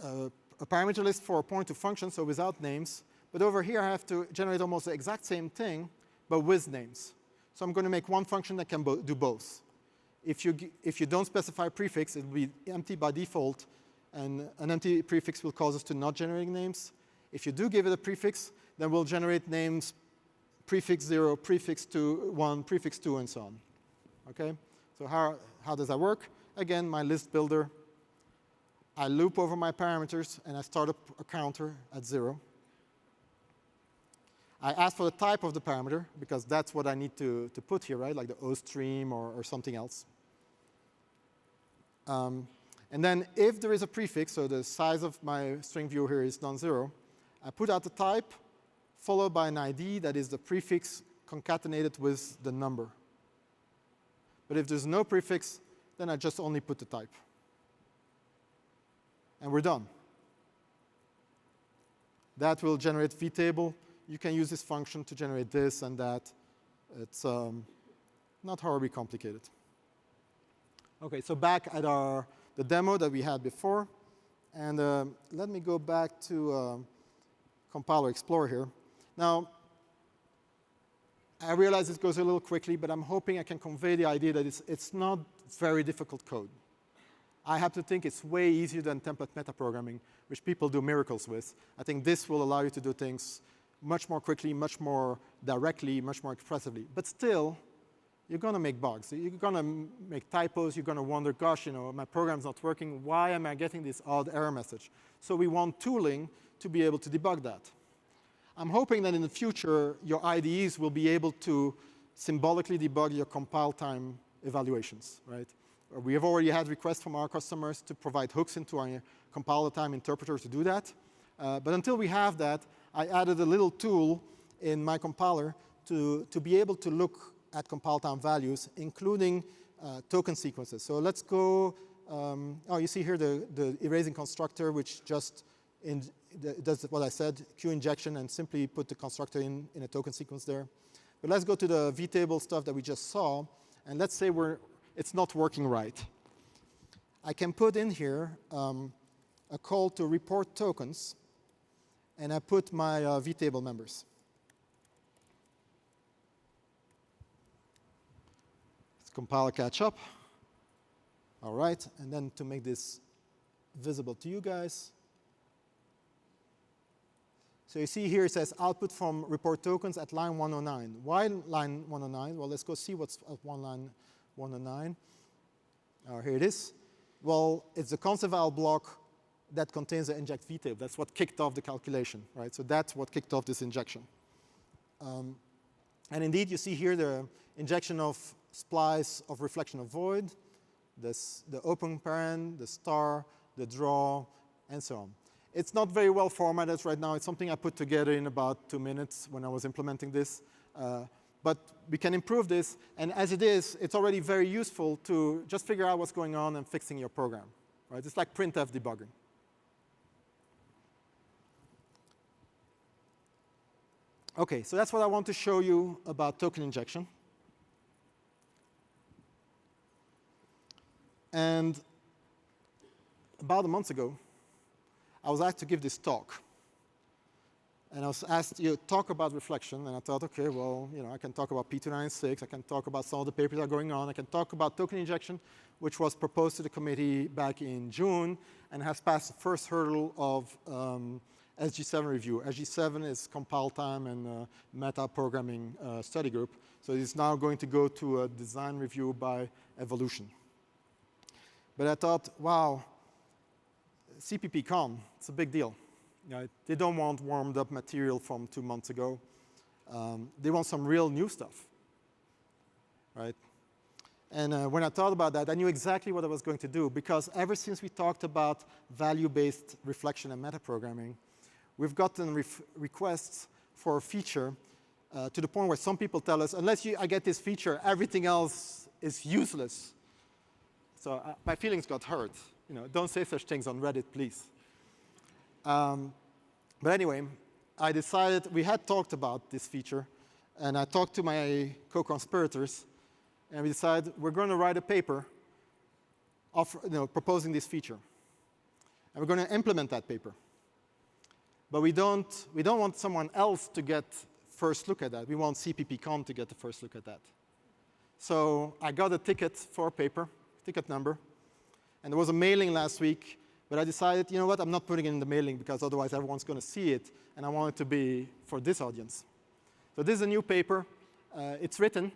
a parameter list for a point-to function, so without names. But over here, I have to generate almost the exact same thing, but with names. So I'm going to make one function that can do both. If you don't specify a prefix, it will be empty by default, and an empty prefix will cause us to not generate names. If you do give it a prefix, then we'll generate names prefix 0, prefix 2, 1, prefix 2, and so on. OK? So how does that work? Again, my list builder. I loop over my parameters, and I start up a counter at 0. I ask for the type of the parameter, because that's what I need to put here, right? Like the ostream or something else. And then if there is a prefix, so the size of my string view here is non-zero, I put out the type, followed by an ID that is the prefix concatenated with the number. But if there's no prefix, then I just only put the type. And we're done. That will generate vtable. You can use this function to generate this and that. It's not horribly complicated. Okay, so back at the demo that we had before. And let me go back to Compiler Explorer here. Now, I realize this goes a little quickly, but I'm hoping I can convey the idea that it's not very difficult code. I have to think it's way easier than template metaprogramming, which people do miracles with. I think this will allow you to do things much more quickly, much more directly, much more expressively. But still, you're going to make bugs. You're going to make typos. You're going to wonder, gosh, my program's not working. Why am I getting this odd error message? So we want tooling to be able to debug that. I'm hoping that in the future, your IDEs will be able to symbolically debug your compile time evaluations, right? We have already had requests from our customers to provide hooks into our compile time interpreter to do that. But until we have that, I added a little tool in my compiler to be able to look at compile time values, including token sequences. So let's go, you see here the erasing constructor, which just does what I said, Q injection, and simply put the constructor in a token sequence there. But let's go to the vtable stuff that we just saw, and let's say it's not working right. I can put in here a call to report tokens, and I put my vtable members. Let's compile catch up. All right, and then to make this visible to you guys. So you see here it says output from report tokens at line 109. Why line 109? Well, let's go see what's at line 109. Here it is. Well, it's the constant val block that contains the inject vtable. That's what kicked off the calculation, right? So that's what kicked off this injection. And indeed, you see here the injection of splice of reflection of void, the open parent, the star, the draw, and so on. It's not very well formatted right now. It's something I put together in about 2 minutes when I was implementing this. But we can improve this. And as it is, it's already very useful to just figure out what's going on and fixing your program. Right? It's like printf debugging. OK, so that's what I want to show you about token injection. And about a month ago, I was asked to give this talk. And I was asked to talk about reflection. And I thought, OK, well, I can talk about P296. I can talk about some of the papers that are going on. I can talk about token injection, which was proposed to the committee back in June and has passed the first hurdle of SG7 review. SG7 is compile time and meta programming study group. So it's now going to go to a design review by evolution. But I thought, wow, CppCon, it's a big deal. They don't want warmed up material from 2 months ago. They want some real new stuff, right? And when I thought about that, I knew exactly what I was going to do, because ever since we talked about value-based reflection and metaprogramming, we've gotten requests for a feature to the point where some people tell us, unless I get this feature, everything else is useless. So my feelings got hurt. Don't say such things on Reddit, please. But anyway, I decided, we had talked about this feature, and I talked to my co-conspirators, and we decided we're going to write a paper proposing this feature. And we're going to implement that paper. But we don't want someone else to get first look at that. We want CppCon to get the first look at that. So I got a ticket for a paper, ticket number. And there was a mailing last week, but I decided, you know what, I'm not putting it in the mailing because otherwise everyone's going to see it, and I want it to be for this audience. So this is a new paper. It's written.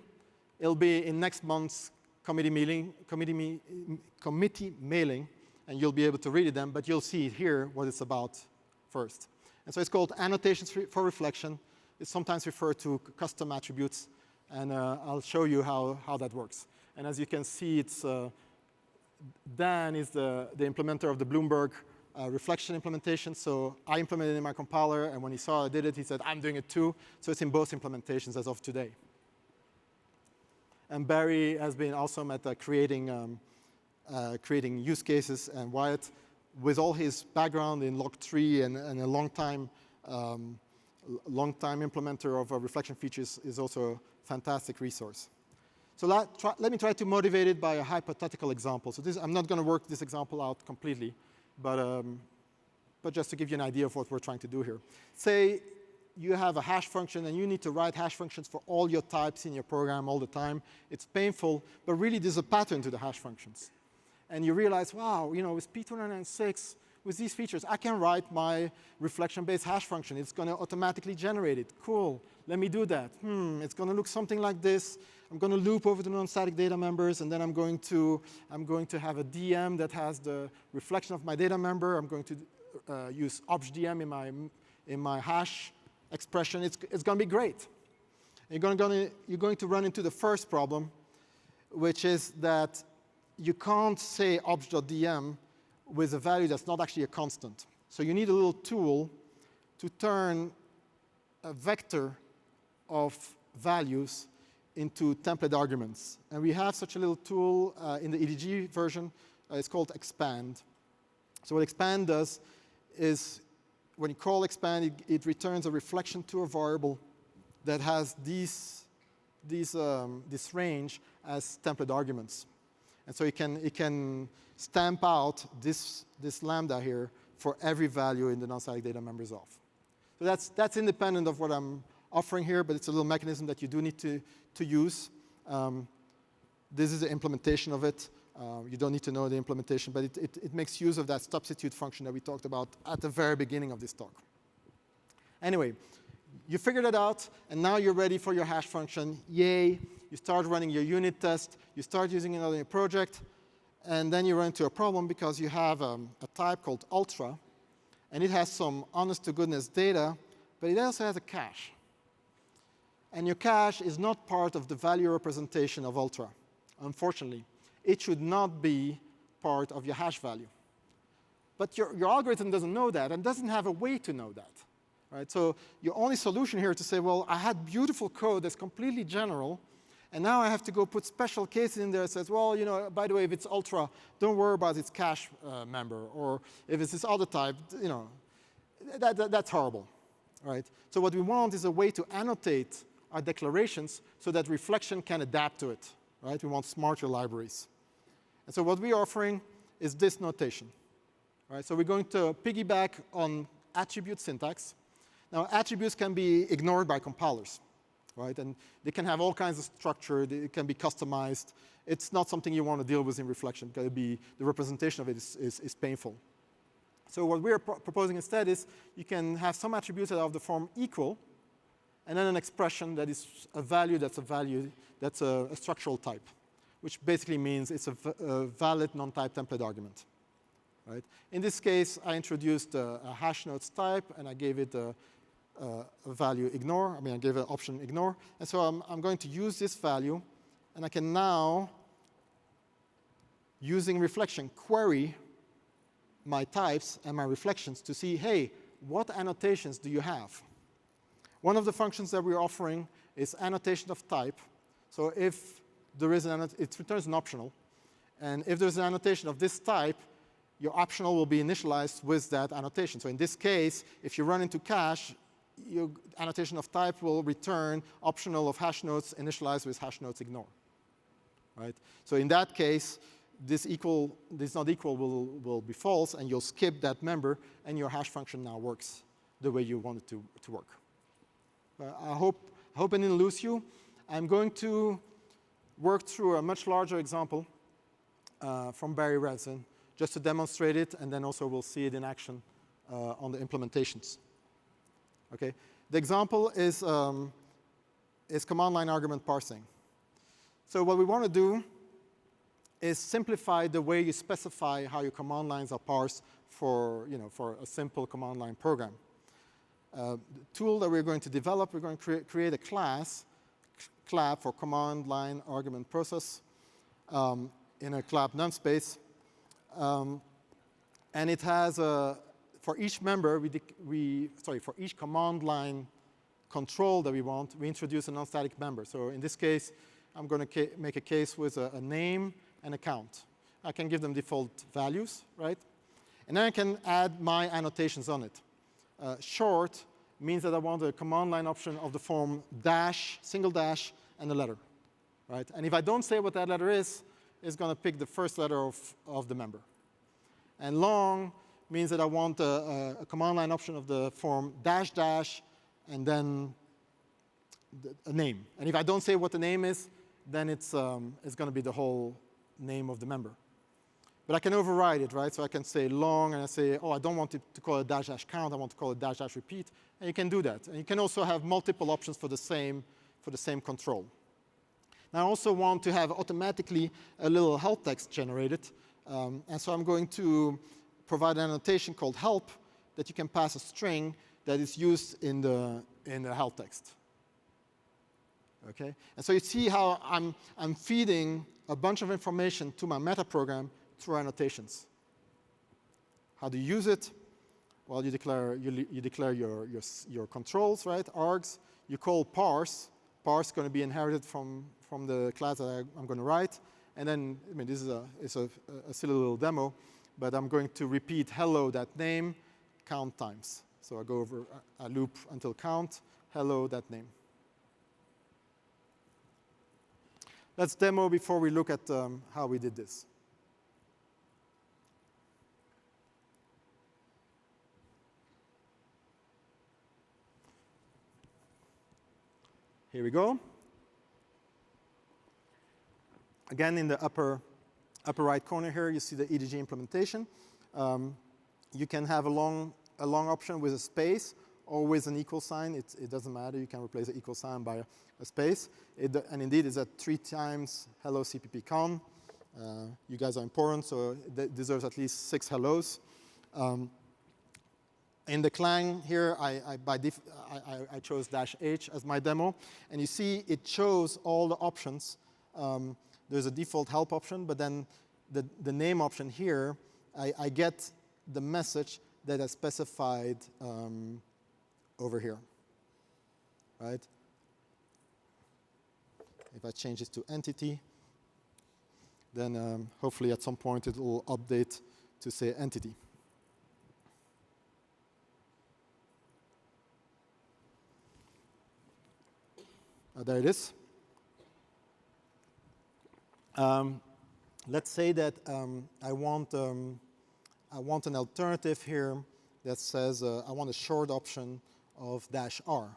It'll be in next month's committee mailing, and you'll be able to read it then, but you'll see here what it's about first. And so it's called Annotations for Reflection. It's sometimes referred to custom attributes, and I'll show you how that works. And as you can see, it's Dan is the implementer of the Bloomberg reflection implementation. So I implemented it in my compiler, and when he saw I did it, he said, I'm doing it too. So it's in both implementations as of today. And Barry has been awesome at creating use cases. And Wyatt, with all his background in log3 and a long time long-time implementer of reflection features, is also a fantastic resource. So let me try to motivate it by a hypothetical example. So I'm not going to work this example out completely, but just to give you an idea of what we're trying to do here. Say you have a hash function and you need to write hash functions for all your types in your program all the time. It's painful, but really there's a pattern to the hash functions. And you realize, wow, with P296, with these features, I can write my reflection-based hash function. It's going to automatically generate it. Cool. Let me do that. It's going to look something like this. I'm going to loop over the non-static data members, and then I'm going to have a DM that has the reflection of my data member. I'm going to use objdm in my hash expression. It's going to be great. You're going to run into the first problem, which is that you can't say obj.dm with a value that's not actually a constant. So you need a little tool to turn a vector of values into template arguments. And we have such a little tool in the EDG version. It's called expand. So what expand does is when you call expand, it returns a reflection to a variable that has this range as template arguments. And so it can stamp out this lambda here for every value in the non-static data members of. So that's independent of what I'm offering here, but it's a little mechanism that you do need to use. This is the implementation of it. You don't need to know the implementation, but it makes use of that substitute function that we talked about at the very beginning of this talk. Anyway, you figured it out, and now you're ready for your hash function. Yay. You start running your unit test. You start using it in your project, and then you run into a problem because you have a type called ultra, and it has some honest-to-goodness data, but it also has a cache. And your cache is not part of the value representation of ultra, unfortunately. It should not be part of your hash value. But your algorithm doesn't know that and doesn't have a way to know that. Right? So your only solution here is to say, well, I had beautiful code that's completely general, and now I have to go put special cases in there that says, well, by the way, if it's ultra, don't worry about its cache member. Or if it's this other type, that's horrible. Right? So what we want is a way to annotate our declarations so that reflection can adapt to it. Right? We want smarter libraries. And so what we're offering is this notation. Right? So we're going to piggyback on attribute syntax. Now, attributes can be ignored by compilers. Right? And they can have all kinds of structure. It can be customized. It's not something you want to deal with in reflection because the representation of it is painful. So what we're proposing instead is you can have some attributes that are of the form equal, and then an expression that is a value that's a structural type, which basically means it's a valid non-type template argument. Right? In this case, I introduced a hash notes type, and I gave it a value ignore. I gave it an option ignore. And so I'm going to use this value, and I can now, using reflection, query my types and my reflections to see, hey, what annotations do you have? One of the functions that we're offering is annotation of type. So if there is it returns an optional. And if there's an annotation of this type, your optional will be initialized with that annotation. So in this case, if you run into cache, your annotation of type will return optional of hash notes initialized with hash notes ignore. Right? So in that case, this not equal will be false, and you'll skip that member, and your hash function now works the way you want it to work. I hope I didn't lose you. I'm going to work through a much larger example from Barry Redson just to demonstrate it, and then also we'll see it in action on the implementations. Okay, the example is command line argument parsing. So what we want to do is simplify the way you specify how your command lines are parsed for a simple command line program. The tool that we're going to develop, we're going to create a class, clap for command line argument process in a clap namespace. And it has for each member, for each command line control that we want, we introduce a non-static member. So in this case, I'm going to make a case with a name and a count. I can give them default values, right? And then I can add my annotations on it. Short means that I want a command line option of the form dash, single dash, and a letter, right? And if I don't say what that letter is, it's going to pick the first letter of the member. And long means that I want a command line option of the form dash dash, and then a name. And if I don't say what the name is, then it's going to be the whole name of the member. But I can override it, right? So I can say long, and I say, oh, I don't want it to call it dash dash count. I want to call it dash dash repeat. And you can do that. And you can also have multiple options for the same control. Now I also want to have automatically a little help text generated. And so I'm going to provide an annotation called help that you can pass a string that is used in the help text. Okay? And so you see how I'm feeding a bunch of information to my meta program through annotations. How do you use it? Well, you declare your controls, right? Args. You call parse. Parse is going to be inherited from the class that I'm going to write. And then, I mean, this is a silly little demo, but I'm going to repeat hello, that name, count times. So I go over a loop until count, hello, that name. Let's demo before we look at how we did this. Here we go. Again, in the upper right corner here, you see the EDG implementation. You can have a long option with a space or with an equal sign. It doesn't matter. You can replace the equal sign by a space. And indeed, it's at 3 times hello CppCon. You guys are important, so it deserves at least 6 hellos. In the Clang here, I chose -h as my demo. And you see it shows all the options. There's a default help option, but then the name option here, I get the message that I specified over here, right? If I change this to entity, then hopefully at some point it will update to say entity. There it is. Let's say that I want an alternative here that says I want a short option of -r,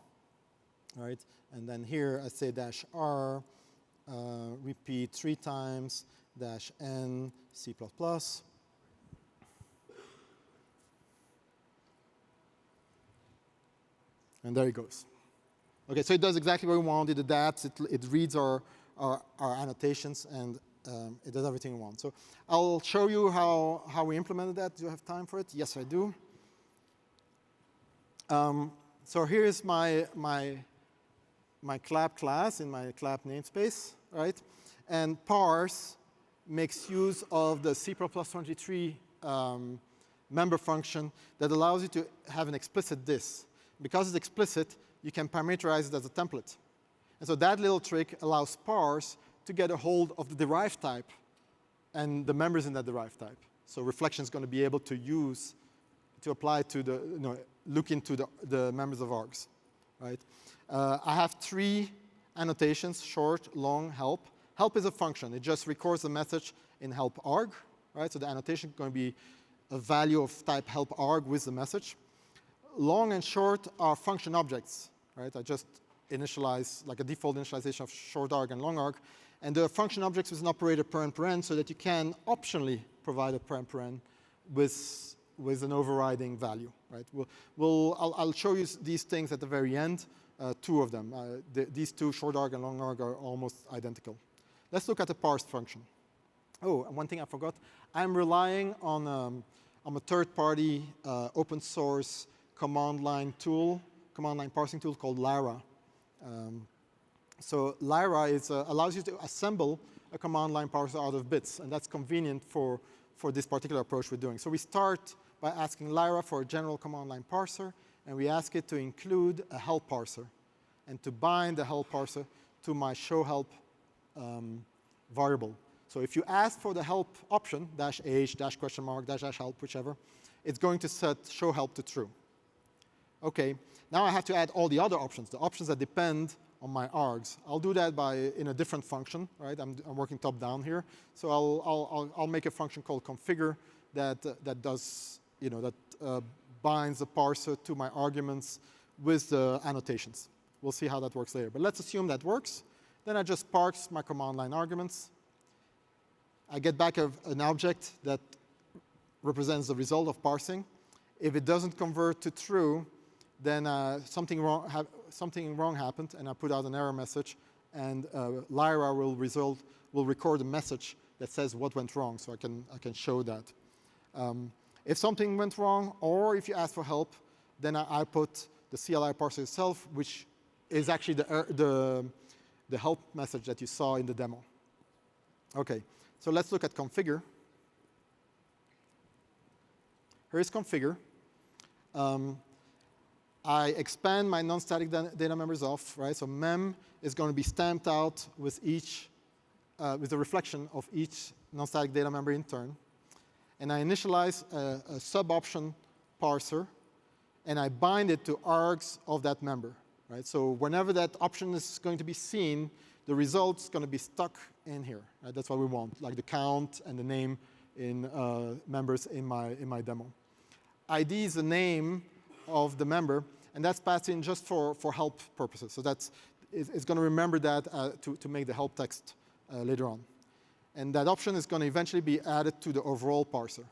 right? And then here I say -r, repeat 3 times, -n, C++. And there it goes. Okay, so it does exactly what we want. It adapts, it reads our annotations, and it does everything we want. So I'll show you how we implemented that. Do you have time for it? Yes, I do. So here's my clap class in my clap namespace, right? And parse makes use of the C++23 member function that allows you to have an explicit this. Because it's explicit, you can parameterize it as a template. And so that little trick allows parse to get a hold of the derived type and the members in that derived type. So reflection is going to be able to apply to look into the members of args, right? I have 3 annotations, short, long, help. Help is a function. It just records the message in help arg, right? So the annotation is going to be a value of type help arg with the message. Long and short are function objects, right? I just initialize, like a default initialization of short arg and long arg. And the function objects with an operator paren so that you can optionally provide a paren with an overriding value, right? I'll show you these things at the very end, 2 of them. These 2, short arg and long arg, are almost identical. Let's look at the parse function. Oh, and one thing I forgot. I'm relying on a third-party open source command line parsing tool called Lyra. So Lyra allows you to assemble a command line parser out of bits, and that's convenient for this particular approach we're doing. So we start by asking Lyra for a general command line parser, and we ask it to include a help parser, and to bind the help parser to my show help variable. So if you ask for the help option, -h, -?, -help, whichever, it's going to set show help to true. Okay, now I have to add all the other options, the options that depend on my args. I'll do that in a different function, right? I'm working top down here. So I'll make a function called configure that does, that binds the parser to my arguments with the annotations. We'll see how that works later. But let's assume that works. Then I just parse my command line arguments. I get back an object that represents the result of parsing. If it doesn't convert to true, then something wrong happened, and I put out an error message, and Lyra will record a message that says what went wrong, so I can show that. If something went wrong, or if you ask for help, then I put the CLI parser itself, which is actually the help message that you saw in the demo. Okay, so let's look at configure. Here is configure. I expand my non-static data members off, right? So mem is going to be stamped out with the reflection of each non-static data member in turn. And I initialize a sub-option parser, and I bind it to args of that member, right? So whenever that option is going to be seen, the result's going to be stuck in here, right? That's what we want, like the count and the name in members in my demo. ID is the name of the member, and that's passed in just for help purposes. So it's going to remember that to make the help text later on. And that option is going to eventually be added to the overall parser.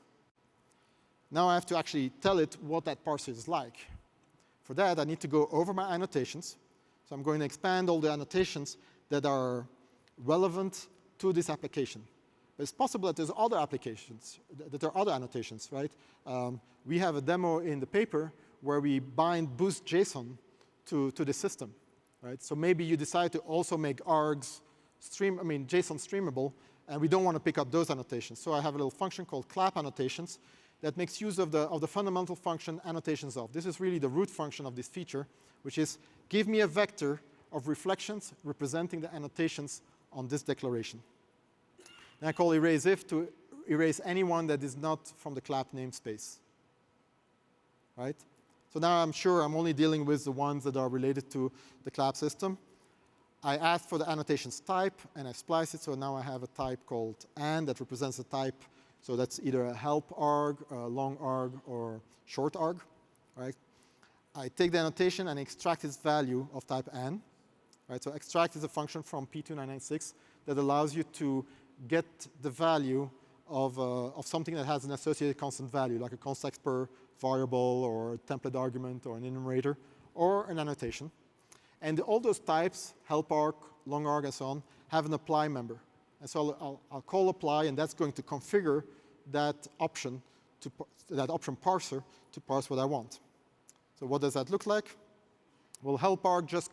Now I have to actually tell it what that parser is like. For that, I need to go over my annotations. So I'm going to expand all the annotations that are relevant to this application. But it's possible that there's other applications, that there are other annotations, right? We have a demo in the paper where we bind boost JSON to the system, right? So maybe you decide to also make args JSON streamable, and we don't want to pick up those annotations. So I have a little function called clap annotations that makes use of the fundamental function annotations of. This is really the root function of this feature, which is give me a vector of reflections representing the annotations on this declaration. And I call erase if to erase anyone that is not from the clap namespace, right? So now I'm sure I'm only dealing with the ones that are related to the clap system. I ask for the annotations type, and I splice it, so now I have a type called and that represents a type. So that's either a help arg, a long arg, or short arg, right? I take the annotation and extract its value of type n, right? So extract is a function from P2996 that allows you to get the value of something that has an associated constant value, like a context per variable, or a template argument, or an enumerator, or an annotation. And all those types, help arg, long arg, and so on, have an apply member. And so I'll call apply, and that's going to configure that option parser to parse what I want. So what does that look like? Well, help arg just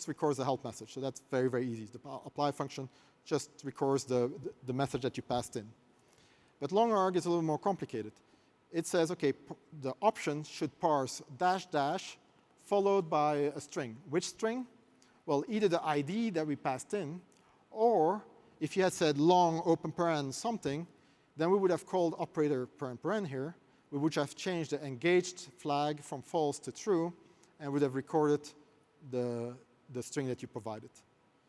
records the help message. So that's very, very easy. The apply function just records the message that you passed in. But long arg is a little more complicated. It says, okay, the option should parse dash dash followed by a string. Which string? Well, either the ID that we passed in, or if you had said long open paren something, then we would have called operator paren here. We would have changed the engaged flag from false to true, and would have recorded the string that you provided.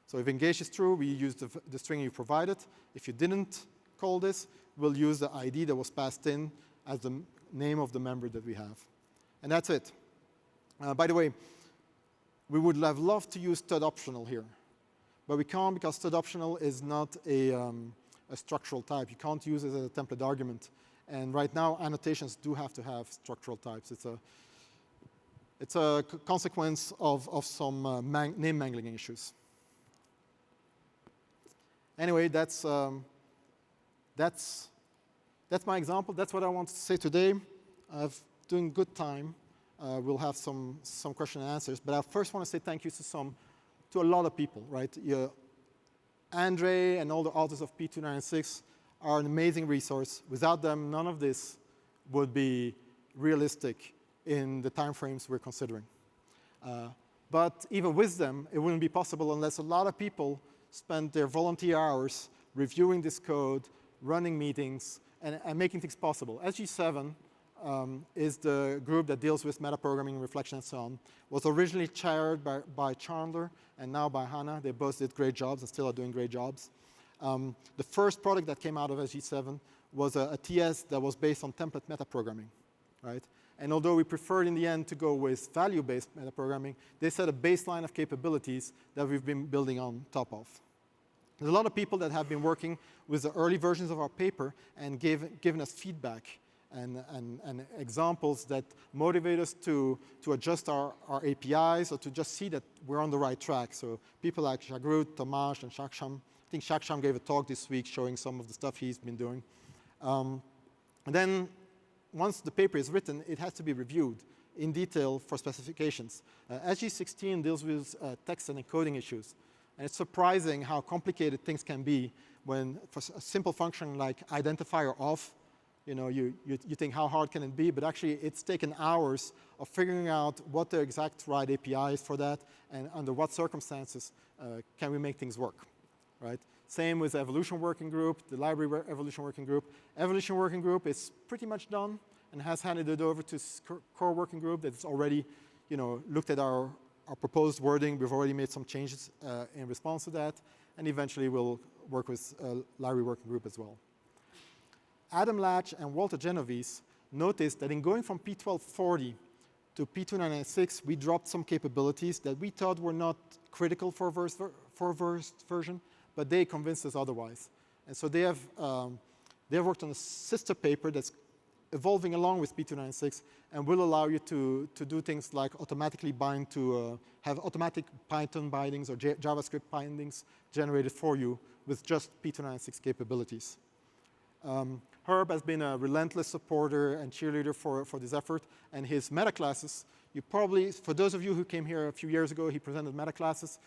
So if engaged is true, we use the string you provided. If you didn't call this, we'll use the ID that was passed in as the name of the member that we have. And that's it. By the way, we would have loved to use stud optional here, but we can't because stud optional is not a structural type. You can't use it as a template argument. And right now, annotations do have to have structural types. It's a consequence of some name mangling issues. Anyway, that's my example. That's what I wanted to say today. I've doing good time. We'll have some question and answers. But I first want to say thank you to a lot of people, right? Andre and all the authors of P296 are an amazing resource. Without them, none of this would be realistic in the timeframes we're considering. But even with them, it wouldn't be possible unless a lot of people spent their volunteer hours reviewing this code, running meetings, and making things possible. SG7 is the group that deals with metaprogramming, reflection, and so on. Was originally chaired by Chandler and now by Hannah. They both did great jobs and still are doing great jobs. The first product that came out of SG7 was a TS that was based on template metaprogramming, right? And although we preferred in the end to go with value-based metaprogramming, they set a baseline of capabilities that we've been building on top of. There's a lot of people that have been working with the early versions of our paper and given us feedback and examples that motivate us to adjust our APIs or to just see that we're on the right track. So people like Jagrut, Tomasz, and Shaksham. I think Shaksham gave a talk this week showing some of the stuff he's been doing. And then once the paper is written, it has to be reviewed in detail for specifications. SG16 deals with text and encoding issues. And it's surprising how complicated things can be when, for a simple function like identifier of, you think how hard can it be, but actually it's taken hours of figuring out what the exact right API is for that and under what circumstances can we make things work, right? Same with the evolution working group, the library evolution working group. Evolution working group is pretty much done and has handed it over to core working group that's already, looked at our proposed wording. We've already made some changes in response to that, and eventually we'll work with library working group as well. Adam Latch and Walter Genovese noticed that in going from P1240 to P296, we dropped some capabilities that we thought were not critical for a versed version, but they convinced us otherwise. And so they have worked on a sister paper that's evolving along with P296 and will allow you to do things like automatically bind to, have automatic Python bindings or JavaScript bindings generated for you with just P296 capabilities. Herb has been a relentless supporter and cheerleader for this effort, and his meta classes, you probably, for those of you who came here a few years ago, he presented meta classes.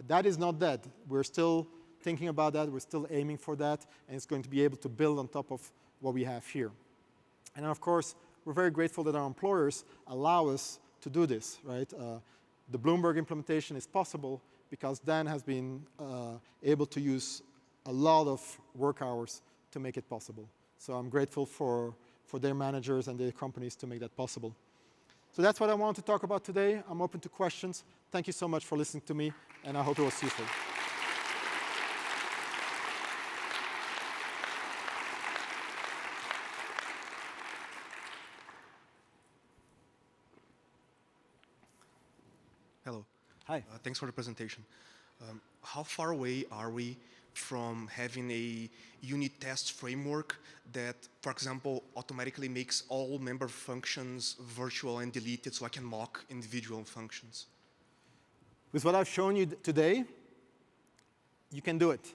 That is not dead. We're still thinking about that. We're still aiming for that, and it's going to be able to build on top of what we have here. And of course, we're very grateful that our employers allow us to do this, right? The Bloomberg implementation is possible because Dan has been able to use a lot of work hours to make it possible. So I'm grateful for their managers and their companies to make that possible. So that's what I want to talk about today. I'm open to questions. Thank you so much for listening to me, and I hope it was useful. Hello. Hi. Thanks for the presentation. How far away are we from having a unit test framework that, for example, automatically makes all member functions virtual and deleted so I can mock individual functions? With what I've shown you today, you can do it.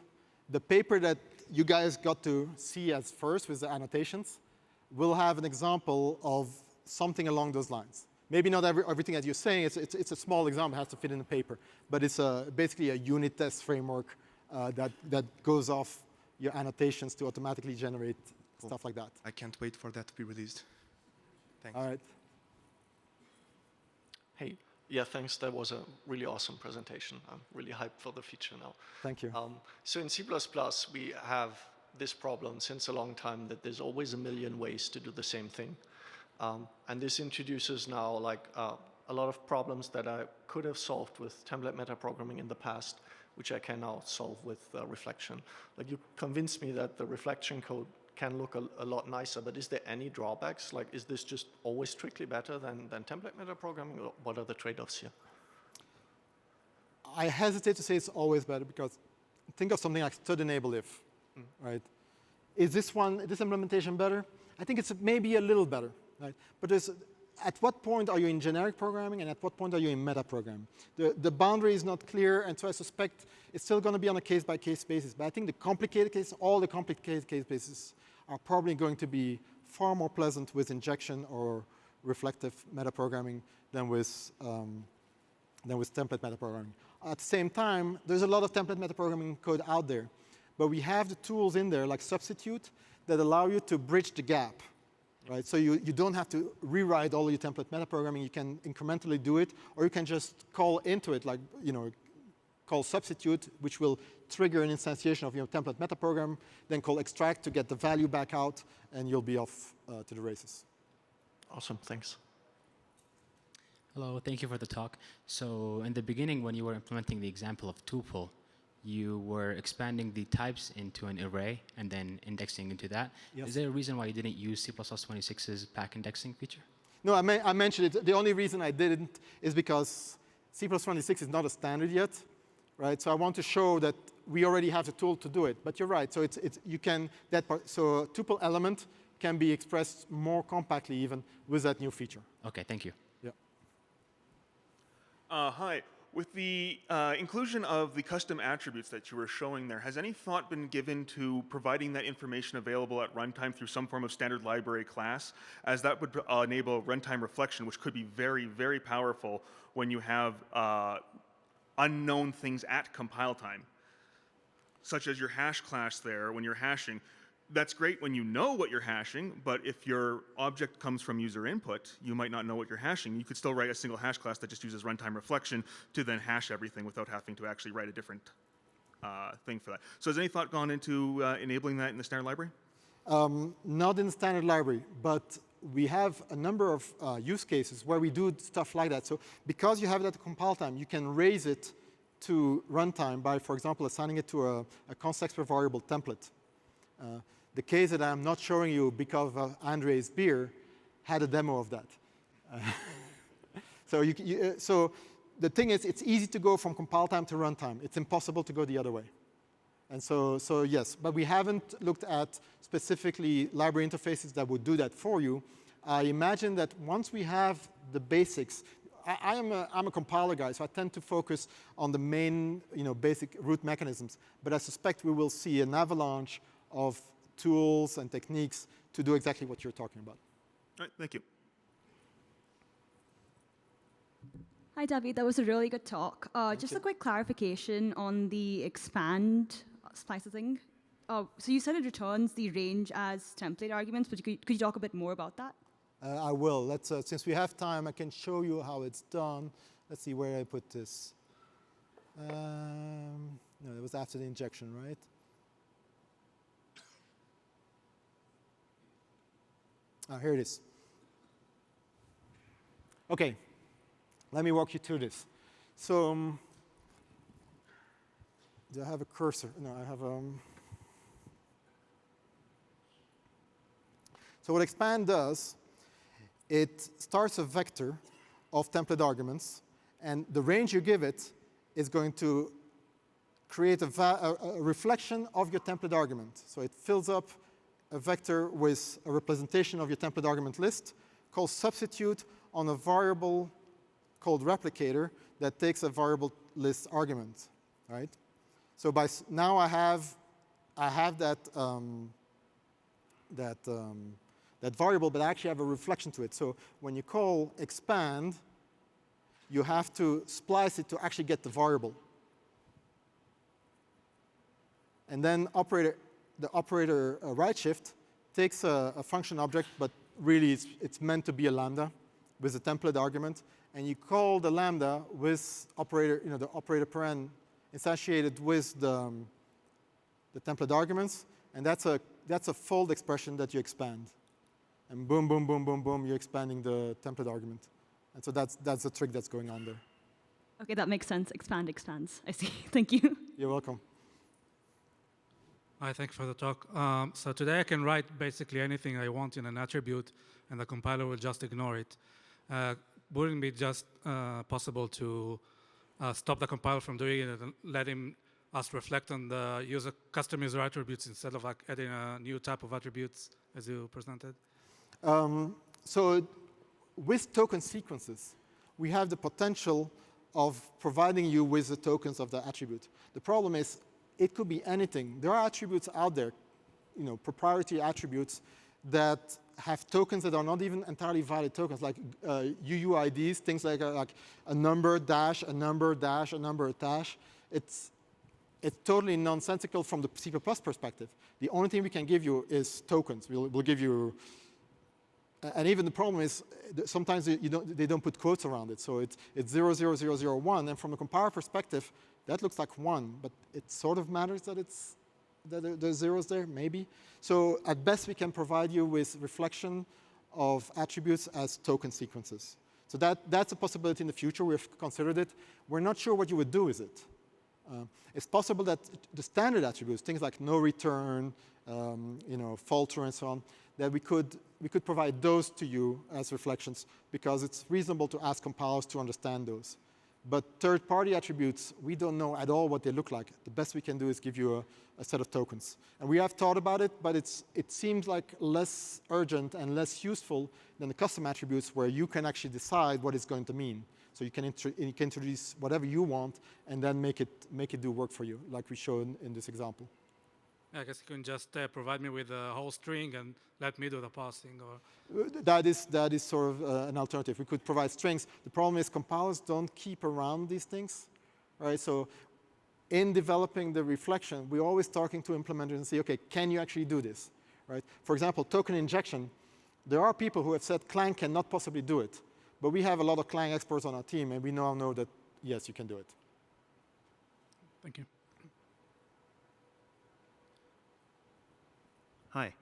The paper that you guys got to see as first with the annotations will have an example of something along those lines. Maybe not everything that you're saying, it's a small example, it has to fit in the paper, but it's basically a unit test framework that goes off your annotations to automatically generate stuff like that. I can't wait for that to be released. Thanks. All right. Hey, yeah, thanks. That was a really awesome presentation. I'm really hyped for the feature now. Thank you. So in C++, we have this problem since a long time that there's always a million ways to do the same thing. And this introduces now like a lot of problems that I could have solved with template metaprogramming in the past, which I can now solve with reflection. Like you convinced me that the reflection code can look a lot nicer, but is there any drawbacks? Like is this just always strictly better than template metaprogramming, or what are the trade-offs here? I hesitate to say it's always better because think of something like stud enable if, right? Is this implementation better? I think it's maybe a little better, right? But at what point are you in generic programming and at what point are you in metaprogramming? The boundary is not clear, and so I suspect it's still going to be on a case-by-case basis. But I think the complicated cases, all the complicated case bases are probably going to be far more pleasant with injection or reflective metaprogramming than with template metaprogramming. At the same time, there's a lot of template metaprogramming code out there, but we have the tools in there like substitute that allow you to bridge the gap. Right? So you don't have to rewrite all your template metaprogramming. You can incrementally do it, or you can just call into it, like call substitute, which will trigger an instantiation of your template metaprogram, then call extract to get the value back out, and you'll be off to the races. Awesome, thanks. Hello, thank you for the talk. So in the beginning, when you were implementing the example of tuple, you were expanding the types into an array and then indexing into that. Yes. Is there a reason why you didn't use C++26's pack indexing feature? No, I mentioned it. The only reason I didn't is because C++26 is not a standard yet, right? So I want to show that we already have the tool to do it. But you're right. So you can that part. So a tuple element can be expressed more compactly even with that new feature. Okay, thank you. Yeah. Hi. With the inclusion of the custom attributes that you were showing there, has any thought been given to providing that information available at runtime through some form of standard library class, as that would enable runtime reflection, which could be very, very powerful when you have unknown things at compile time, such as your hash class there when you're hashing. That's great when you know what you're hashing, but if your object comes from user input, you might not know what you're hashing. You could still write a single hash class that just uses runtime reflection to then hash everything without having to actually write a different thing for that. So has any thought gone into enabling that in the standard library? Not in the standard library, but we have a number of use cases where we do stuff like that. So because you have it at the compile time, you can raise it to runtime by, for example, assigning it to a context per variable template. The case that I'm not showing you because of Andre's beer had a demo of that. So the thing is, it's easy to go from compile time to runtime. It's impossible to go the other way. And so yes, but we haven't looked at specifically library interfaces that would do that for you. I imagine that once we have the basics, I'm a compiler guy, so I tend to focus on the main, basic root mechanisms. But I suspect we will see an avalanche of tools and techniques to do exactly what you're talking about. All right, thank you. Hi, David. That was a really good talk. Just a quick clarification on the expand splicer thing. So you said it returns the range as template arguments, but could you talk a bit more about that? I will. Let's, since we have time, I can show you how it's done. Let's see where I put this. No, it was after the injection, right? Here it is. OK, let me walk you through this. So do I have a cursor? No, I have So what expand does, it starts a vector of template arguments, and the range you give it is going to create a reflection of your template argument. So it fills up a vector with a representation of your template argument list called substitute on a variable called replicator that takes a variable list argument, right? So now I have that variable, but I actually have a reflection to it. So when you call expand, you have to splice it to actually get the variable. And then the operator right shift takes a function object, but really it's meant to be a lambda with a template argument. And you call the lambda with operator, the operator paren instantiated with the template arguments. And that's a fold expression that you expand. And boom, boom, boom, boom, boom, you're expanding the template argument. And so that's the trick that's going on there. OK, that makes sense. Expand expands. I see. Thank you. You're welcome. Hi, thanks for the talk. So today I can write basically anything I want in an attribute, and the compiler will just ignore it. Wouldn't it be just possible to stop the compiler from doing it and let us reflect on the custom user attributes instead of like adding a new type of attributes as you presented? So with token sequences, we have the potential of providing you with the tokens of the attribute. The problem is it could be anything. There are attributes out there, proprietary attributes that have tokens that are not even entirely valid tokens, like UUIDs, things like a number dash, a number dash, a number dash. It's totally nonsensical from the C++ perspective. The only thing we can give you is tokens. We'll give you, and even the problem is sometimes they don't put quotes around it. So it's 00001, and from a compiler perspective, that looks like 1, but it sort of matters that there's zeros there, maybe. So at best, we can provide you with reflection of attributes as token sequences. So that's a possibility in the future. We've considered it. We're not sure what you would do with it. It's possible that the standard attributes, things like no return, falter and so on, that we could provide those to you as reflections because it's reasonable to ask compilers to understand those. But third-party attributes, we don't know at all what they look like. The best we can do is give you a set of tokens. And we have thought about it, but it seems like less urgent and less useful than the custom attributes where you can actually decide what it's going to mean. So you can introduce whatever you want and then make it do work for you, like we showed in this example. I guess you can just provide me with a whole string and let me do the parsing. Or that is sort of an alternative. We could provide strings. The problem is compilers don't keep around these things, right? So in developing the reflection, we're always talking to implementers and say, okay, can you actually do this, right? For example, token injection. There are people who have said Clang cannot possibly do it, but we have a lot of Clang experts on our team, and we now know that yes, you can do it. thank you. Hi.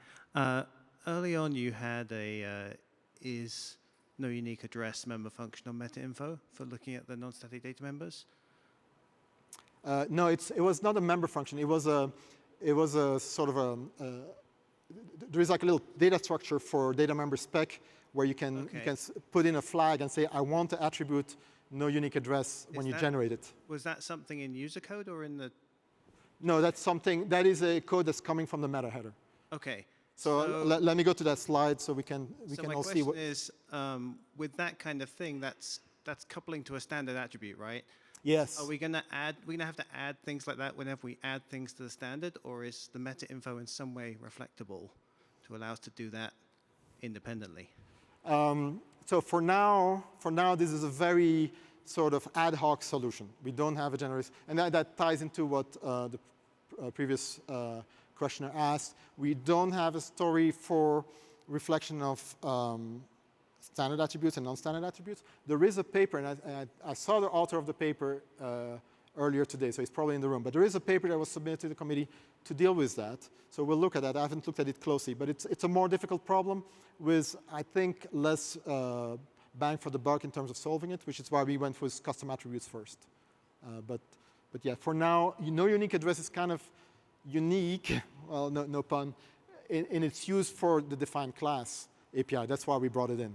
Early on, you had a is no unique address member function on meta-info for looking at the non-static data members. No, it was not a member function. It was a sort of there is like a little data structure for data member spec where you can put in a flag and say I want to attribute no unique address when you generate it. Was that something in user code or in the? No, that is a code that's coming from the meta header. Okay. So let me go to that slide so we can all see what. So my question is, with that kind of thing, that's coupling to a standard attribute, right? Yes. Are we going to have to add things like that whenever we add things to the standard, or is the meta info in some way reflectable to allow us to do that independently? So for now, this is a very sort of ad hoc solution. We don't have a generous, and that ties into what the previous questioner asked. We don't have a story for reflection of standard attributes and non-standard attributes. There is a paper, and I saw the author of the paper earlier today, so he's probably in the room. But there is a paper that was submitted to the committee to deal with that. So we'll look at that. I haven't looked at it closely, but it's a more difficult problem with, I think, less bang for the buck in terms of solving it, which is why we went with custom attributes first. But yeah, for now, no unique address is kind of unique, well, no pun, in its use for the defined class API. That's why we brought it in.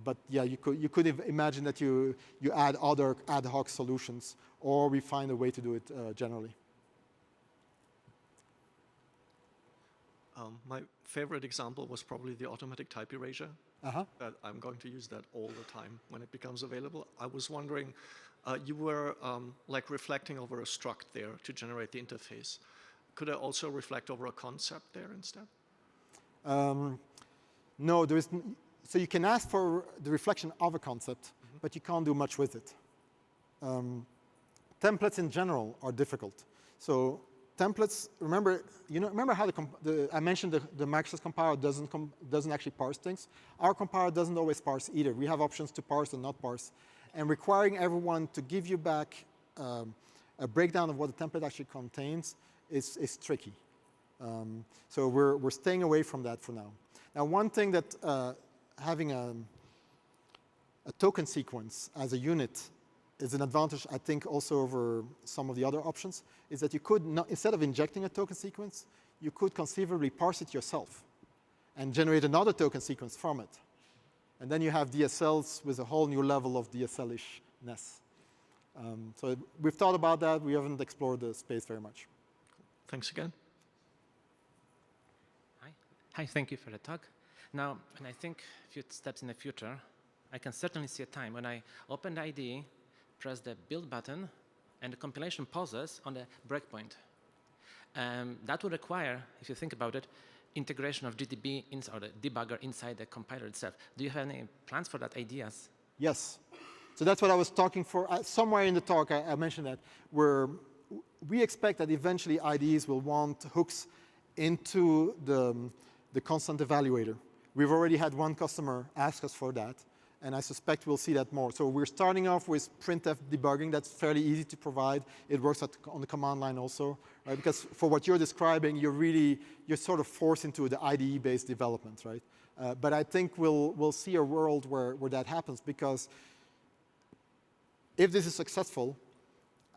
But yeah, you could imagine that you add other ad hoc solutions, or we find a way to do it generally. My favorite example was probably the automatic type erasure. That I'm going to use that all the time when it becomes available. I was wondering, you were like reflecting over a struct there to generate the interface. Could I also reflect over a concept there instead? No, there is. So you can ask for the reflection of a concept, but you can't do much with it. Templates in general are difficult. So templates, remember how I mentioned the Microsoft compiler doesn't actually parse things. Our compiler doesn't always parse either. We have options to parse and not parse. And requiring everyone to give you back a breakdown of what the template actually contains is tricky. So we're staying away from that for now. Now, one thing that having a token sequence as a unit is an advantage, I think, also over some of the other options, is that you could, instead of injecting a token sequence, you could conceivably parse it yourself and generate another token sequence from it. And then you have DSLs with a whole new level of DSL-ishness. So we've thought about that. We haven't explored the space very much. Thanks again. Hi, thank you for the talk. Now, when I think a few steps in the future, I can certainly see a time when I open the IDE, press the build button, and the compilation pauses on the breakpoint. That would require, if you think about it, integration of GDB or the debugger inside the compiler itself. Do you have any plans for that, ideas? Yes. So that's what I was talking for. Somewhere in the talk, I mentioned that we expect that eventually IDEs will want hooks into the constant evaluator. We've already had one customer ask us for that, and I suspect we'll see that more. So we're starting off with printf debugging. That's fairly easy to provide. It works on the command line also, right? Because for what you're describing, you're sort of forced into the IDE-based development, right? But I think we'll see a world where that happens, because if this is successful,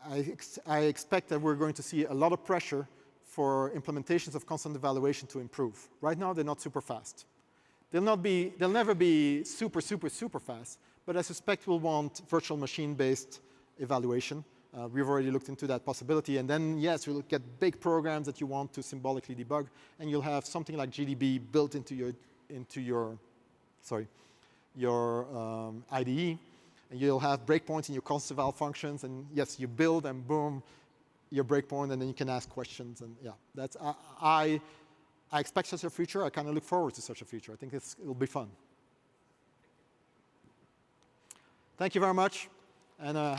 I expect that we're going to see a lot of pressure for implementations of constant evaluation to improve. Right now, they're not super fast. They'll never be super, super, super fast, but I suspect we'll want virtual machine-based evaluation. We've already looked into that possibility, and then, yes, we'll get big programs that you want to symbolically debug, and you'll have something like GDB built into your IDE, and you'll have breakpoints in your constant eval functions, and yes, you build, and boom, your breakpoint, and then you can ask questions, and yeah, that's I expect such a future. I kind of look forward to such a future. I think it'll be fun. Thank you very much, and.